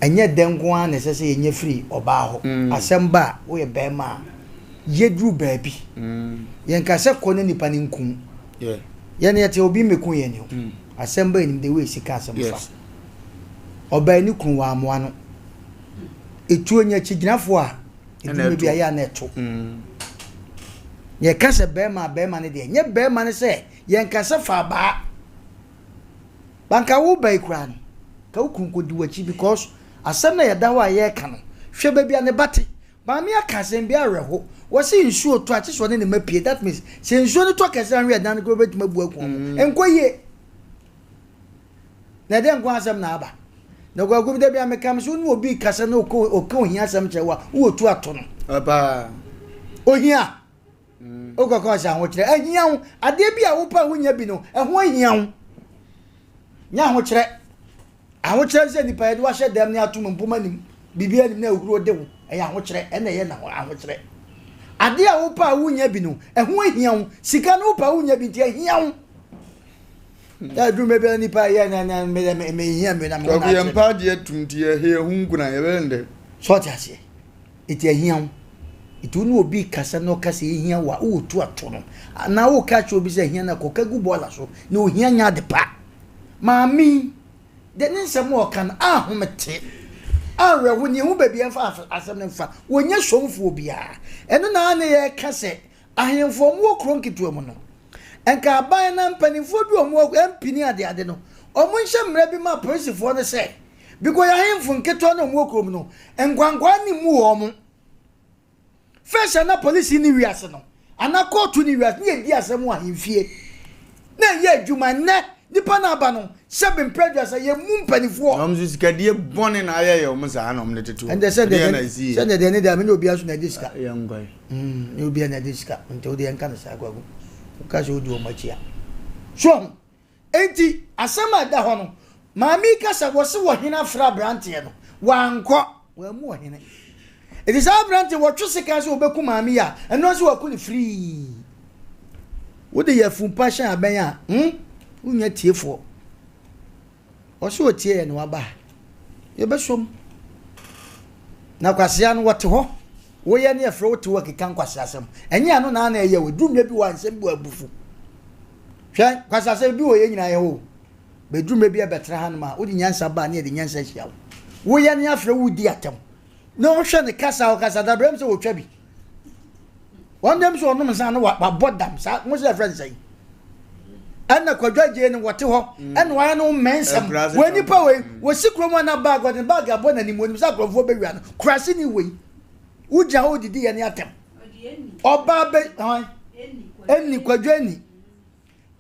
enye denko a ne sese yenye free oba ho asemba wo ye be ma yedru baabi yenka se kono nipa ne nkum ye ne yete obi mekun ye ne ho asemba enim de we sika asemfa oba ni kun wa mo ano etu onye chiginafo a edu bi aya na eto ye kase be ma ne de nye be ma ne se ye nkase fa ba banka wo ba ikran ka ukun ko di wachi because asem na ye da wa ye ka no hwe ba bia ne bate maame akasem bia reho wo se nsuo to ache so ne ne mapie that means se nsuo ne to kase anwe dan go betuma bu akun enkoye na den kwa asem na aba na gwa gum de bia mekam so nu obi kase na o hia asem chewa wo tu ato no aba ohia o ko ko sha ho kire ahia ho ade bia wo pa wo nya bi no ho ahia ho nya ho kire aho kire se nipa ye de wa hye dem ne atom mpoma nim bibia nim na ehuro de wo eya ho kire ena ye na ho kire ade a wo pa wo nya bi no ho ahia ho sika no pa wo nya bi ti ahia ho ya drum be ni pa ya na me hia me na me na ko mpa de atumti ye he hu nguna ye bende so ti ase iti ahia ho itu no obi kasa no kasa hia wa wo tu ato no na wo ka che obi se hia na ko kagu bola so na o hia nya de pa maami de ne nsem o kan ahomete awe wo ni hu ba bia fa asem ne fa wonya somfo bia eno na na ye kase ahemfo mu okronketu mu no enka aban na mpanifo bi omu empini ade no omu nhye mra bi ma polisifo ne se biko ya ahemfo nketo na omu okrom no engwangwa ni mu omu fesha na police ni wiase no ana court ni wiase ni di asem ahemfie na ye adwuma ne nipa na aba no seven prejudice ye mu mpanifo omzu sikadie bone na aye ye omza na omne tetu and said de ne da me no bia so na diska ye ngwai ne obi na diska nto de enka na sa agwagu ka so di o machia so enti asama da ho no maami ka sa wo se wo hena fra brantie no wankọ wa mu wo hena it is our brantie wo twese ka so obeku maami ya eno so waku ni free wo de ye fun passion aben ya unya tiefo o so tie no aba ye besom na kwasia no wote ho wo ye ne afro wote wo kekan kwasia asem enye ano na na ye we dumle bi wansem bu abufu hwe kwasia asem bi wo ye nyina ye ho be dumle bi e betra han ma wo di nyansa ba ne de nyansa hia wo ye ne afro wo di atem no hwe ne kasa o kasa da brem se wo twa bi wondem so no msa no wa bodam sa mo se friend say ana kwadwaje ne wote ho ene wa no mensam wani pa we wo sikromo na bag wa bag abo na ni monim sa krofo be wi no krase ni we uja ho didi ye ne atem oba be eni kwadwani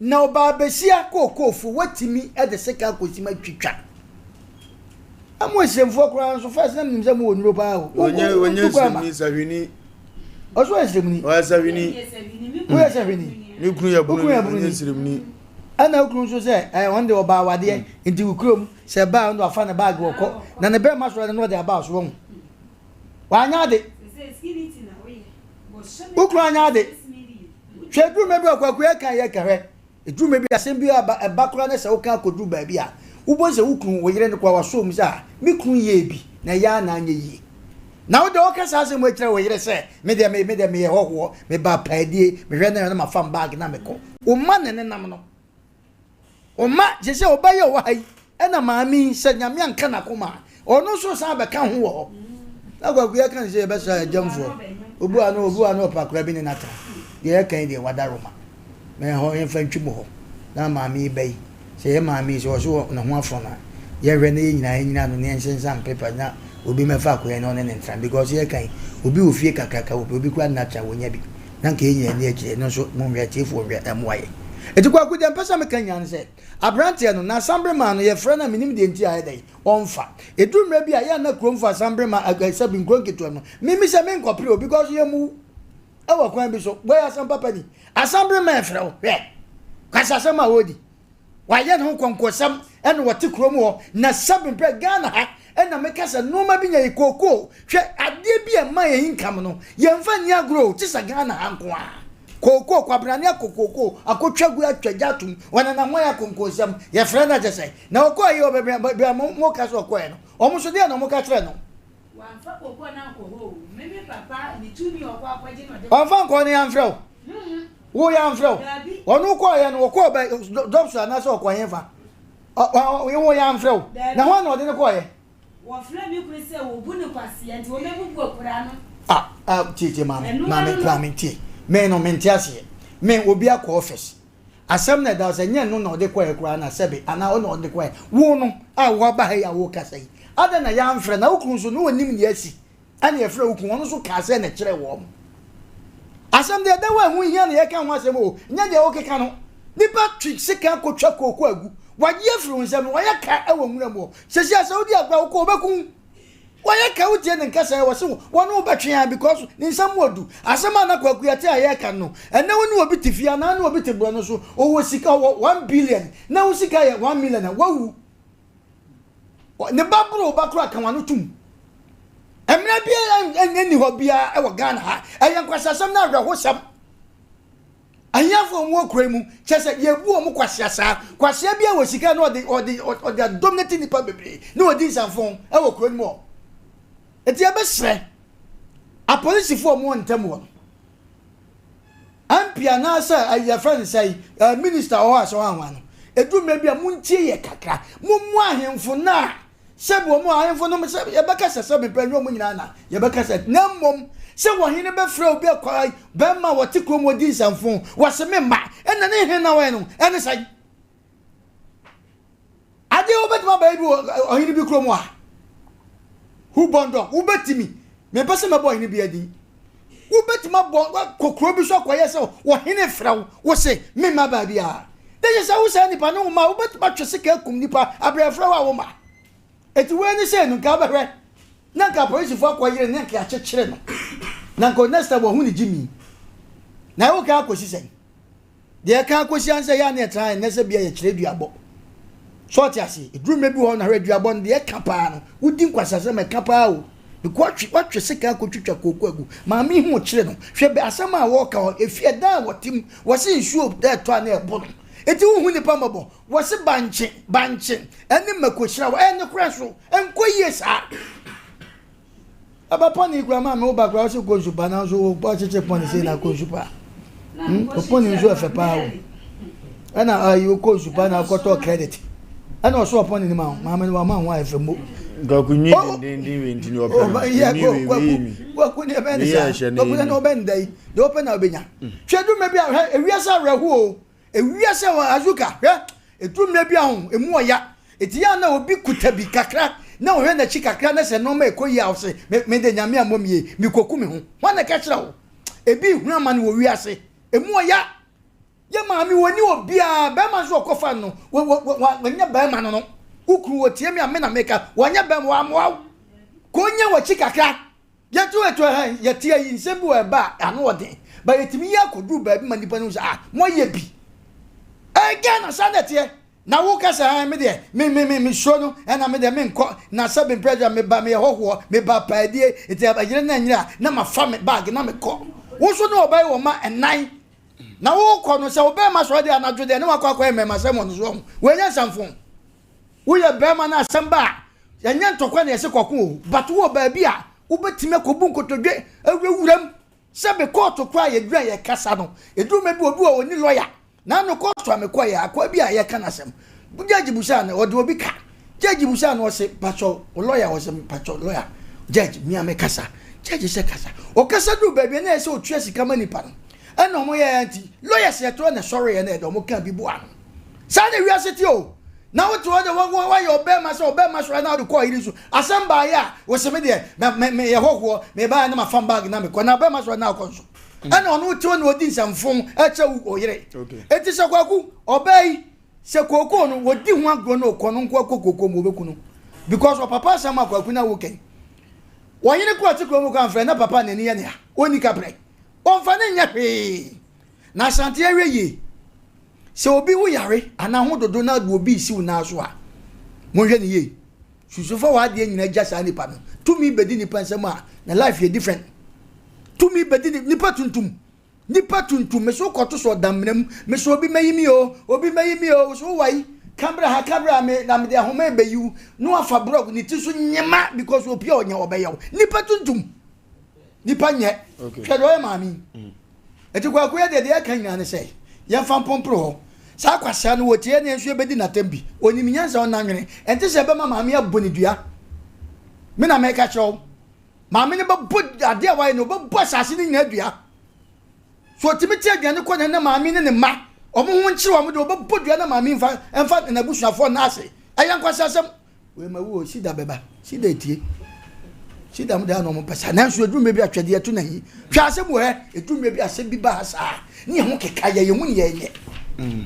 na oba be sia kokofo watimi e de seka kosima twitwa amo semfo kra so first na nim se mo onuro pa ho onye semi sahwini oso esemni o sahwini o sahwini ni kunu ya bunu onye siremni ana okunu so se wonde oba wade nti ukrom se ba ndo afa na bag woko na ne be maso no de aba so won wanya de ukru anya de hwedu mebi akwaku ya kan ya kahwe edu mebi asem bi abakura na se woka kodu ba bi a ubo se ukru wo yire ne kwa waso mu sa mi kun ye bi na ya na anya yi na wo de woka sa se mo kire wo yire se me de me ye hoho me ba paidie me hwe na ma fam bag na me ko o ma ne nam no o ma je se obaye wo hai ena maami se nyame anka na koma ono so sa be ka ho wo agwagu ya kan se be sa jamfo obu ano pakura bi ne nata ye kan de wadaroma me ho en fantwimo ho na maami bai se ye maami so so na ho afona ye hwe na nyina no ne nsensam paper na obi mefa akwa no ne ntra because ye kan obi ofie kakaka obi kwa nata wonya bi na nka ye ne akire no so mo hwe tiefo hwe amwaye etikwa ku de pesa me kan yan se abrante no na sambre man no ye frɛ na minim de nti aye dai onfa edumra bi a ye na kromfa sambre man agasa bi nkronketo no mimi se me nkopre o because ye mu ewa kwan bi so boy asam papa ni asambre man frɛ o hwe kwasa sama wodi wa ye no konkosam ene wote krom ho na sabin pre Ghana ha ena mekasa no ma bi nya ikoko hwe ade bi e ma ye income no ye mfa nya grow ti sa Ghana ha nko a koko kwabrane akokoko akotwagu atwajatum wana na moya konkosam ye frena jese na okoye obebe mo kaso okoye no omuso de na mo ka tre no wanfa koko na koho meme papa ni tumi okwa akwaje no de wanfa ko ni amfreo wo ya amfreo onu koye no okobe dobso na so okoye fa wo ya amfreo na ho na ode ne koye wo fra mi kure se wo bu ne kwase enti wo mebu okura no titi mama tie me no mentiase me obi akọ office asem na da se nya no na ode koye kura na sebe ana o na ode koye wo no a wo ba ha ya wo kasai ada na ya amfre na okun so no onim ne asi ana ye frɛ ukun ono so ka sɛ na kyerɛ wo asɛm de da wa hu hia na ye ka ho asɛm o nya de o keka no nipa twi sika kotwa koko agu wagye firi nsɛm no wayɛ ka ɛwɔ nwura mu sɛsi asɛ wodi agba ko obekun wayɛ ka wodi ne nkasa ɛwɔ se wɔn obetwe because ne nsɛm wodu asɛm ana kwaku yɛte ayɛ ka no ɛnɛ woni obi tifia na na obi tebro no so owo sika 1 billion na wo sika yɛ 1 million na wawu ne babro bakro aka wano tum emra bia eni ho bia ɛwɔ Ghana ha ɛyɛ nkwasasɛm na adwa ho sɛm ayafo mu okura mu kyese yebu omu kwasiasa kwasia bia wɔ sika na ɔde dominate nipa bebre na ɔdi sanfon ɛwɔ kura mu eti abɛsrɛ apolisifo mu ntem wɔ ampia na sɛ ayɛ friend sɛ minister ɔwɔ aso anwa no edu me bia muntie yɛ kakra mu ahemfo na sɛbo mu ahemfo no sɛ yɛbɛka sɛ bepanwo mu nyina na yɛbɛka sɛ na mmom sɛ wɔhene bɛfrɛ obi akwa bɛma wɔte krom odi nsamfo wɔse me ma ɛna ne he na wɛ no ɛne sɛ ade wobɛtuma baabi ɔhene bi krom a hu bondo wobɛtimi me pɛ sɛ mɛbɔ ɔhene bi adi wobɛtuma bɔ kokro bi so akɔyɛ sɛ wɔhene frɛ wo se me ma baabi a de sɛ wo sɛ nipa no ma wobɛtuma twese ka kum nipa abrɛfrɛ wo a wo ma eti we ni se no ka bɛhwɛ na ka polisi fo akɔyere na ka akyekyere no na ko next time hu ni Jimmy na wo ka akosi sɛn de ka akosi anse ya na try na se bia ye kyerɛ duabɔ short ase eduru mebi ho na hwɛ duabɔ no de ka paa no wudi nkwasase me ka paa o because what se ka akotwitwa koko agu ma me hu kyerɛ no hwɛ be asɛm a wo ka efie da wotim wo se nsuo da to na ɛbɔ no eti hu nipa mabo wo se banche ene makohyira wo ene kura so enkoyie saa abaponi grama me oba gra so gozupa na so wo cheche poni se na gozupa oponi nso efe pa wo ana ayo gozupa na koto credit ana oso oponi ni ma me wa ma wa efe mo gakunyi ndi we ntini oba wakuni ebeni sa wakuni no bendai do open na obenya hwedu me bia ewiasa rehu o ewiase wa azuka etum na bia ho emu oya etia na obi kutabi kakra na ohwe na chi kakra na se no ma ekoyi awse me de nyame amomie mi koku me ho wana ka kira wo ebi hu ama ne wo wiase emu oya ye ma mi woni obi a be ma so okofa no wanya ba ma no ukru wotie mi amena meka wanya ba wa mo ko nya wa chi kakra ye tu etu ha ye tie yi nsembi wa ba ano ode ba yetimi ya kodu ba bi manipa no sa mo ye bi again asanete na wo kasa ha me de me show no na me de me nko na sabin pressure me ba me hoho me ba paadie eti abagire na nyira na ma fa me bag na me ko wo so no obai wo ma enan na wo ko no se obai ma so de anadwo de na wakwa me ma se mo no so wo nya samfon wo ye be ma na asamba ya nya ntokwa na ye se kokko o but wo ba bi a wo betime kobu nkotodwe awuram se be court kwa ye dura ye kasa no edu me bi obi o ni lawyer na no koto amekwa ya akwa bi a ye kana sem judge busa na ode obi ka judge busa na o se pacho lawyer o se pacho lawyer judge mi amekasa judge se kasa o kasa du ba bi na se o twa sika mani pa no ena mo ye anti lawyer se to na sorry na edo mo kan bi bo ano sa na wiaseti o na wo to de wa ye obema so na do ko irisu asamba ya wo se me de me ye hoho me ba na ma fan bag na me ko na obema so na ko so ana onu ti woni odi nsamfon acha wu oyere eti se kwaku obai se koko no wodi hu agro no ko no nko koko mo beku no because o papa sama kwaku na wo ken wo yire ko ati ko mo kan fre na papa na ni ye ne ha oni kabre on fa ne nya hwe na sante awe yi se obi wo yare ana ho dodo na do obi si wo na so a mo hwe ne ye susufo wa de nyina gya sa nipa no tumi bedi nipa nsem a na life ye different tumi bedi nipa tuntum me so koto so damnam me so obi mayimi o so wai kamera me na me de ahoma ebeyu no afa blog ni ti so nyema because opi onya obeyaw nipa tuntum nipa nye hwedo e maami eti kwa kuya de aka nyina ne sei ya fa pompro ho sa kwasa no wotie ne ensu ebedi na tambi onimi nyansa onanwene enti se be maami aboni dua me na me ka chow maami ne bo ade a wai no bo asase ni nyina dua so timiti aduane ko na maami ne ma omo ho nkyere omo de bo dua na maami mfa na busuafo na ase ayan kwasa asem we ma wo sida beba sida etie si dam da no mo pesa na nso edum bi atwede eto na hi hwa asem wo he edum bi asem bi ba sa ni ho keka ye hu ni ye nye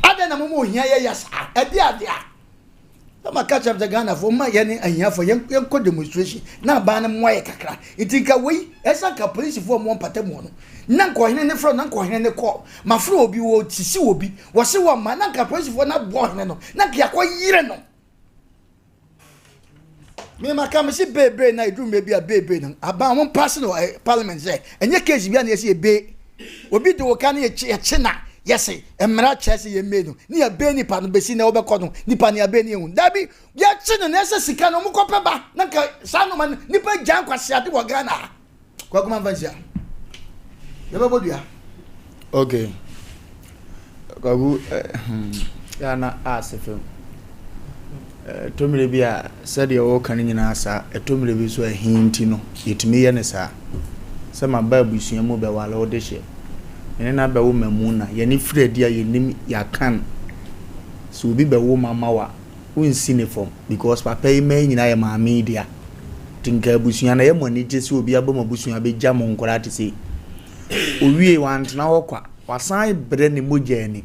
ada na mo hia ye ya sa ade ade a ma catch up the Ghana for my yen and here for young demonstration na ba na mo ye kakra itinka we esa ka police for mo patemo no na ko hene ne fro na ko hene ne ko ma fro obi wo tisi obi wo se wo ma na ka police for na bo hene no na ka yire no me maka me si bebe na idum be bia bebe no aba mo pass no parliament say enye case bia na ye be obi de wo ka na ye che na yes emra chese ye me no ni ya be nipa no besi na wo be ko no nipa ne ya be ni ehun dabi ya che no na ese sika no mo ko peba na ka sa no man nipa jan kwase ade wo Ghana kwa kuma vansia ye be bodua okay kagu ya na asefem tomire bia said ye wo kan nyina asa tomire bi so ahinti no yetimi ye ne sa se ma ba busua mu be wala o de hye ene na be wo mamuna ye ni fredi ya yenim ya kan so bi be wo mama wa unsi ne form because papa yi me nyina ye ma media tinka busua na ye mo ni je se obi aboma busua be gya mo nkora te se owie wantena ho kwa wasan bre ne mogya ni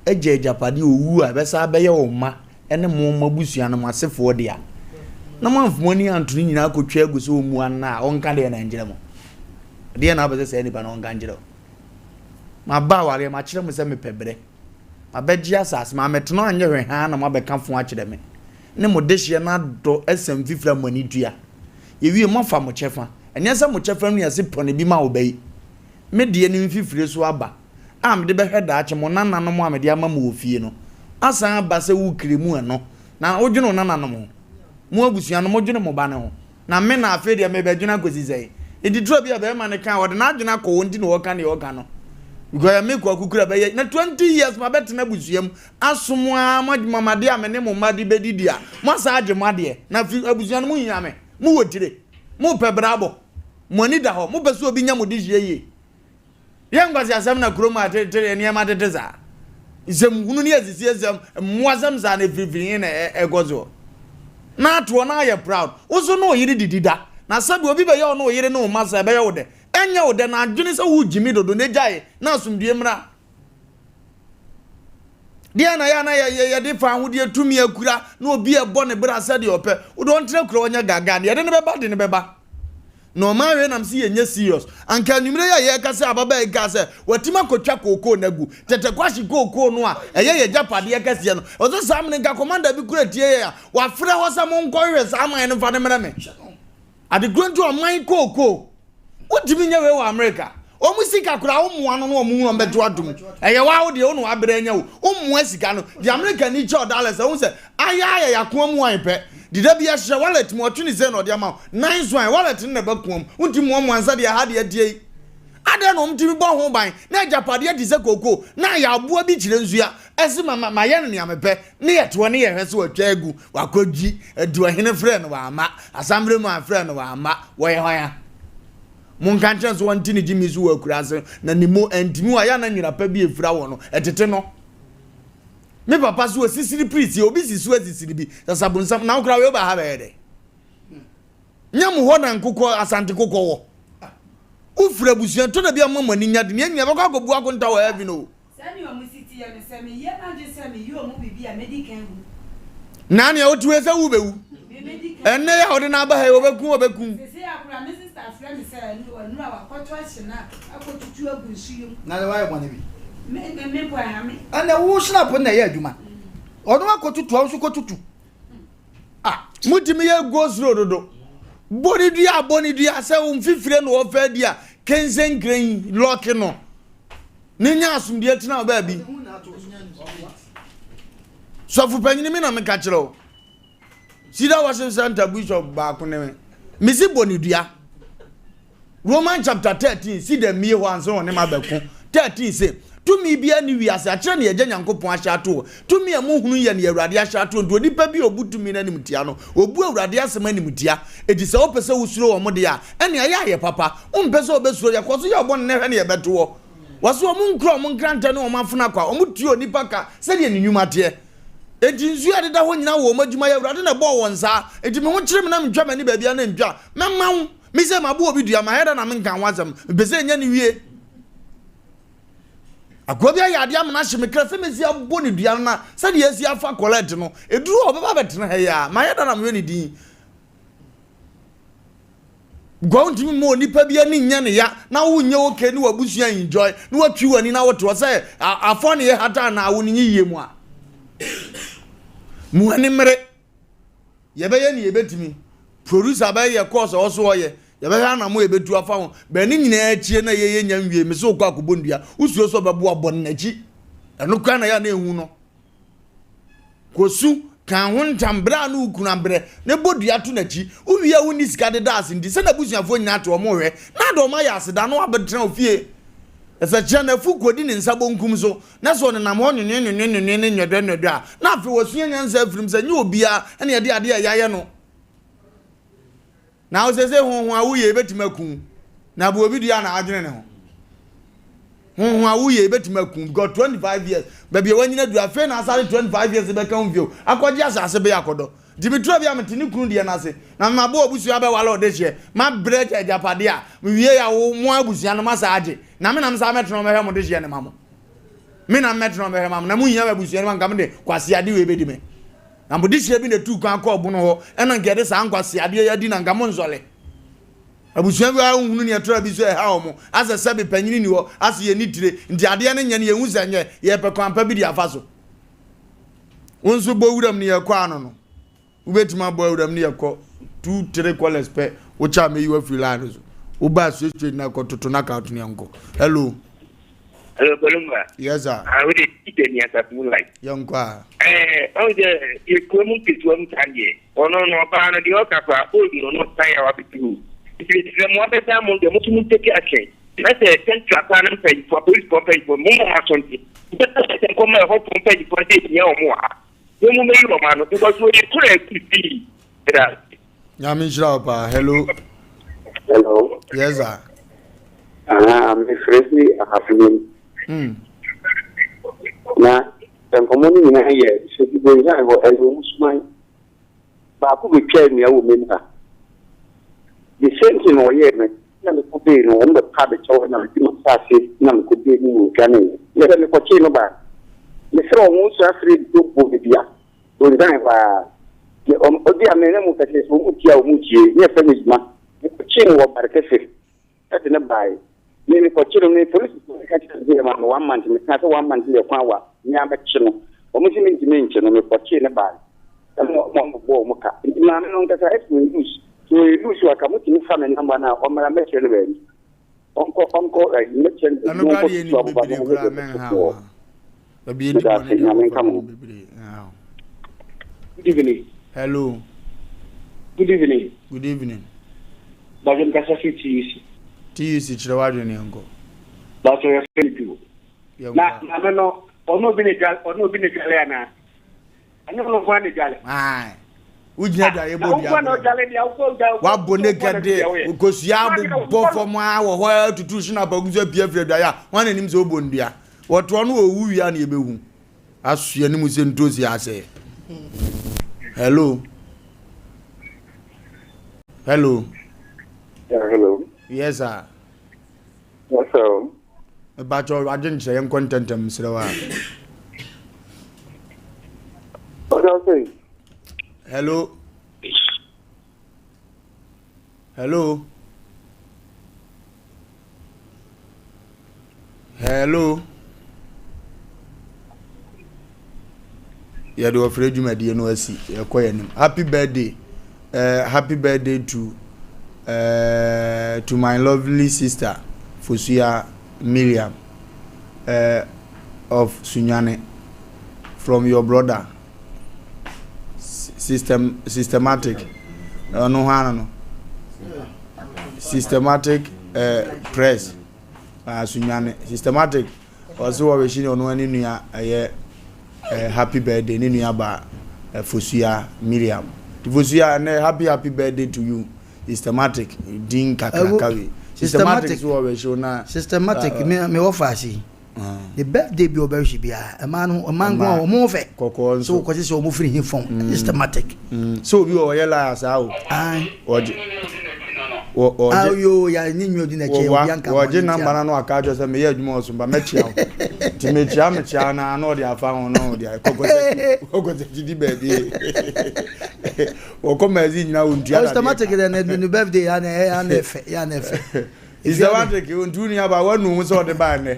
eje japade owu a be sa be ye wo ma ene mo mabusua na masefo de a na manfo ni antuni nyina akotwa aguso omu ana onka de na njire mo de na be se ni ba na onka njire ma ba ware ma kire mo se me pebre ma be gia sas ma metno anye hwe ha na ma be kanfo a kire me ne mo de hye na do esem fifra mo ni dua ye wie mo fa mo chefa enye se mo chefa no ya se pone bi ma wo bai me de ni fifire so aba am de be hweda a che mo nana no mo am de ama mo ofie no asan ba se wu kremu eno na odwene nana no mo abusua no mo dwene mo ba ne ho na me na afi de me be dwene akosi sei editro bi a be ma ne kan wode na adwene akọ ndi no woka ne woka no because ya make akukura be na 20 years ma betena busuam asomo a mamade amene mo made bedidi a mo sa agwemade na abusua no mo hia me mo wotire mo pebrabo mo ni da ho mo beso obi nya mo de hie ye ngwasi asem na kroma tere ne ma tete za isem hunu ne azisi azam moazam za na frifiri na egozo na ato na ya proud uso no yiri didida na sabi obi be ye no yiri no masa be ye wode enya wode na adwene se wu jimi dodo ne jae na asumdie mra dia na ya na ye de fa ahudie tumi akura na obi ebo ne bra sade ope wo don tire kura onya gaga ne de ne beba de ne beba no ma we nam si yenye serious anka numre ya ye ka se ababa e ka se watima kotwa koko nagu tete kwashi koko no a eye ye japade ye ka se no ozo sam ne nka commander bi kura tie ya wa frɛ ho sam nko hwe sam an ne fa ne mra me ade gruntu o man koko wotimi nya we wa America o musika kura o mu ano no o mu no beto adum eye wa wo de o no abere nya wo o mu asika no the American ni $2 o se aya ya ko mu an pe dida bia hye wallet mo twini ze no de ama 9 swan wallet ne ba kuom unti mo mo ansa de ha de die ade no mtimi bo ho ban na japade de ze koko na ya aboa bi kire nzua esi ma ye ne amepe ne ye to ne ye hwese watwa agu wakogi adu ahene frɛ no wa ama asambre mu afrɛ no wa ama wo ye hoya mun kan chance wanti ni jimi zu wakura se na nimo antimi wa ya na nwira pa bi efura wo no etete no me papa so sisiri priest obi sisu asisiri bi sasabonsam na okra we ba ha be de nyam ho na nkokọ asante kokọ wo ufura busuan to na bia mama ni nyade ne nya bakọ agobu akonta wa heaven no sani o musiti ya ne sami ye na je sami yo mu bibi a medical hu na ne o tuwe se wu bewu enne ya ode na ba ha obekun se ya kura me sister friend say no wa kwatwa hina akotutu agunsuyo na le wa ye bone bi me po ha me ana wo snap na ye adwuma odo akotutu a so kotutu mutimi ye go zero dodo boni dua se o mfifire no o fa dia kenzen grain lock no ni nya asumdie tina ba bi so fu panyini mi na me ka kire o sida worship center bishop ba ko ne me si boni dua Roman chapter 13 see the me ho anso ne ma ba ko 13 say tumi bia ni wiase akire ne ye nyankopon ahya to tumi e mu hunu ye ne awurade ahya to ndo nipa bi obutumi na nimtia no obu awurade asema nimtia edi se opese wusuro wo mode ya ene aye papa umpese obesuro ya kwaso ya obon ne hwe ne ye beto wo waso omu nkro omu nkranta ne omafuna kwa omu tuo nipa ka se de ne nwuma te edi nzu adeda ho nyina wo madwuma ya awurade na bo wonsa edi me ho kire me na ntwa mani ba bia na ntwa memawo me say mabu obi dua ma heda na me nkan wazam be say nya ni wie akobia ya ade am na hye me kra se me si abo ni dua na se de asi afa collect no eduru obeba betena ha ya ma heda na me ni din gwauntimi mo nipa bia ni nya ne ya na wo nya oke ni wabusua enjoy ni watwi wani na woto say afọ ne ye hata na wo ni yiye mu a mu ani mere ye be ye ni ye betimi producer ba ye course also ye ye be ha na mo ye betu afa ho be ni nyina achie na ye nya nwie me so kwa akobondua usuo so bebo abon na chi eno kwa na ya na ehu no kosu kan ho ntambra na ukuna bre ne bodua to na chi uwia woni sika de das ndi se na busuafo nyina to mo hwe na do ma ya aseda no abetena ofie esa chia na fu kodi ne nsabo nkum so na so ne nam ho nyenyenyenyenyenye nyodo a na afi wosu nyanza afirim se nye obia ene ye de ade yaye no na o se ho awuye betimaku na bo obi dua na adwene ne ho awuye betimaku got 25 years baby wanyina dua fe na asare 25 years be kan view akwaje asase be yakodo dimitro bia mtini kunu de na se na mabo obusu abe wala odehye ma break ejapade a wie ya wo mo abusu no masaje na me na msa metro me he mo dehye ne mamo me na metro me he mamo na mu nya abusu ne ngam de kwase ade we bedi me na mo dehye bi na tu kan akọ obo no ho ena ngede sa nkwase ade ya di na ngam nzole abusu bi a hunu ne etra bi so e ha omo asa sabe panyini ni ho asa ye ni tire ndi ade ne nya ne ye hu sanye ye pe kwampa bi di afaso wonso bo wuram ne ye kwa no no ubetima boy wuram ne ye ko 2-3 college pe wo cha me you feel line so wo ba so na ko toto na ka tuni anko hello Lumba. Yes sir. I would eat any as a moonlight. Young kwa. Oh the you come to one tanye. Oh no pa na di oka kwa old no not tire wa bitu. If it's the more better mo de mo tun take action. Let's say central plan pay for police company for mo ma something. But come my hope pay for this year or more. You mo me you man because we try to see that. Nyami pa hello. Hello. Yes sir. I'm freshly happening. Na community ni na ye so di bo ya go elu musman ba ku be twa ni awo menta the same thing o ye me na me ko be no on the card cho na ti ma sa se na me ko be ni mo kan ni ye me ko chi no ba me sro mo so afri do bo be bia o ndan ba ye o di ame na mo ka se so mo ti a o mo ti ye fa ni ma ko chi no ba ka se ta na bai me ko chi no me police ka ti de ma 1 month me ka so 1 month le kwa wa nya ba chi no o mo ti me chi no me ko chi na bai mo bo mo ka na me no ka sa es mo use so use wa ka mo ti fa me namba na o mara me chi no be onko me chi no anu ka ye ni bibiri kura men ha wa baby ni mo bibiri good evening hello good evening good evening bajem ka sa fiti TUC chirawadwe ni ngo ba so ya fiti na no ono bi ne gale ana anya no kwa ne gale ai ujina da yebo bia wa bone gade ukosua bo fom a wo ho tutu shina baguzo bia freda ya wana nim so bondua woto no owu wi a na ebehu asua ni mu se ntozi ase hello hello hello yes sir yes sir about your agenda and content Mr. Hello. Hello. Hello. You do afraid you made no see. Happy birthday. Happy birthday to my lovely sister Fusia Miriam of Sunyane from your brother systematic systematic press Sunyane systematic also we shi ono ani nua happy birthday ni nua ba Fusia Miriam Fusia happy birthday to you systematic din kakakawi systematic so we show na systematic me offer si the birthday bi oba shi bia a man go mo fe kokon so ko se o mo free him phone systematic so bi o yela asa o ai ayo ya nyinyo di na che obianka wo je number na no aka jo se me ye adwuma osumba me chia ti me chia na no dia fa ho no dia kokose gidi baby wo come ezi nyina wo ntua automatic na no birthday ya na efe is the one take you ntu ni aba wanu so de ba ne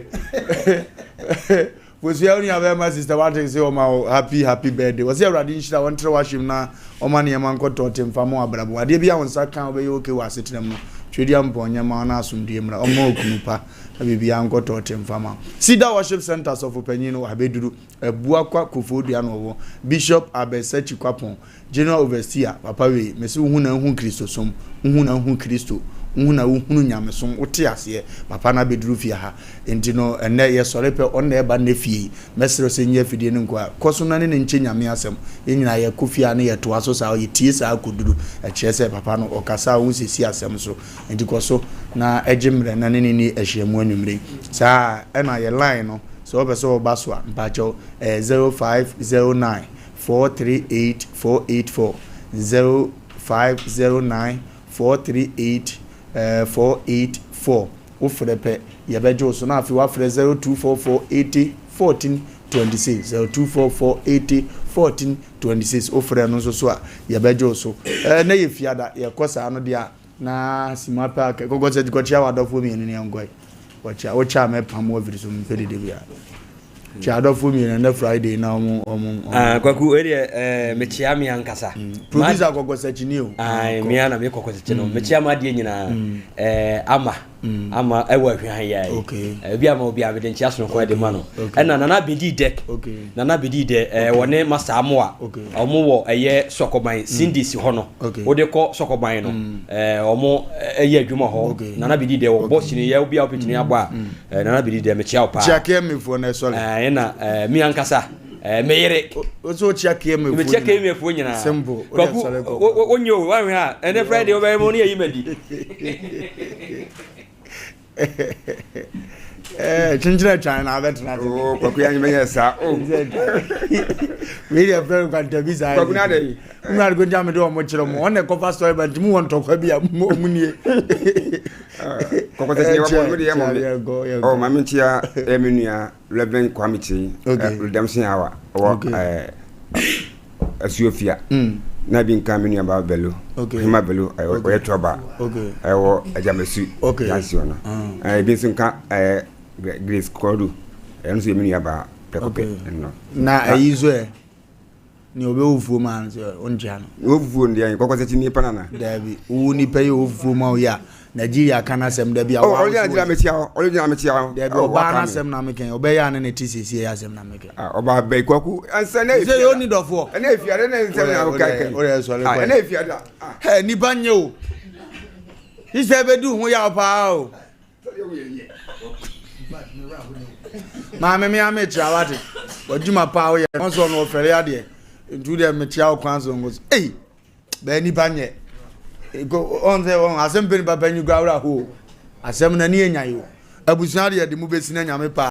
was ya only have my sister want to say o ma happy birthday was ya radi nshira won tre washim na o ma ne man koto temfamo abrabo ade bia won saka o be okay wasetrem no twedi amponya ma na asumdie mra o ma okunupa bibia nkoto temfama Sida Worship Centers of Opanyino abeduru ebua kwa kofodua no wo Bishop Abesachi Kwapon General Overseer papa we mesi hu na hu Kristo som hu na hu Kristo na uhunu nyamesom wote ase papa na beduru fie ha enti no ene ye sore pe on na eba na fie mesero se nya fidie ne nkwa koso na ne nche nyame asem enyina ye kofia na ye to aso sa ye tie sa akoduru e chese papa no okasa hu sesi asem so enti koso na ejimre na ne ni ehyiamu anwumre sa ena ye line no so obeso obaswa mpacho 0509 438 484 0509 438 484 ufrepe yabejo so na afi wa fre 024480 1426 024480 1426 ufre no so a yabejo so na ye fiada ye kosa no dia na simapa ke gogo se dikocha wadofo mi ni ngoi wacha me pamo viri so mpedi de bia Chadofo mi na Friday na kwaku ere mechia mi ankasa producer gogo sechi o mi ana me gogo sechi no mechia ma de nyina ama ewa hwan ya bia ma obi abede nchia so ko de ma no na nana bedi de nana bedi de wone masa amoa omo wo eye sokoban sindisi ho no wo de ko sokoban no omo eye adwuma ho nana bedi de wo boss ni ya obi a opetini agba nana bedi de mechia opa check me for na so na mi ankasa meyere ozo chiake me me chiake me fo nyina simple onyo wa ha ene Friday oba mo ni yimadi chinjira china abetra kwaku ya nyemenya sa we dey very contabisa kwaku na dey una go jam do mo chiro mo one cover story but mu won to kwa bia mu nie kwaku te wa mo dey mo mami tia emenua Reverend Kwamiti redemption hour o Asuofia na bi nka menua ba belo hima belo o yetoba e wo ajamesu yansi ono bi nka Grace Kodu enso menua ba pekope no na ayizo e ni obe ofuo ma onja no ofuo ndi kokoseti ni panana dabi wu ni pe ofuo ma o ya Nigeria kana sem da bia wa original metia dabi oba na sem na meken obe ya ne TCC ya sem na meken oba be kwaku ansa na say you need of work na efiade na nsem na kai ore so le kwa na efiade he ni banye o ise be du hu ya pa o ma me ame trawate wajuma pa o ye won so no ofere ade ntu de me tia o kwan so ngo be ni banye go on the on Asem Mpe Nipa banyu gawra ho asem na ni enyan yo abusuade de mu besi na nyame pa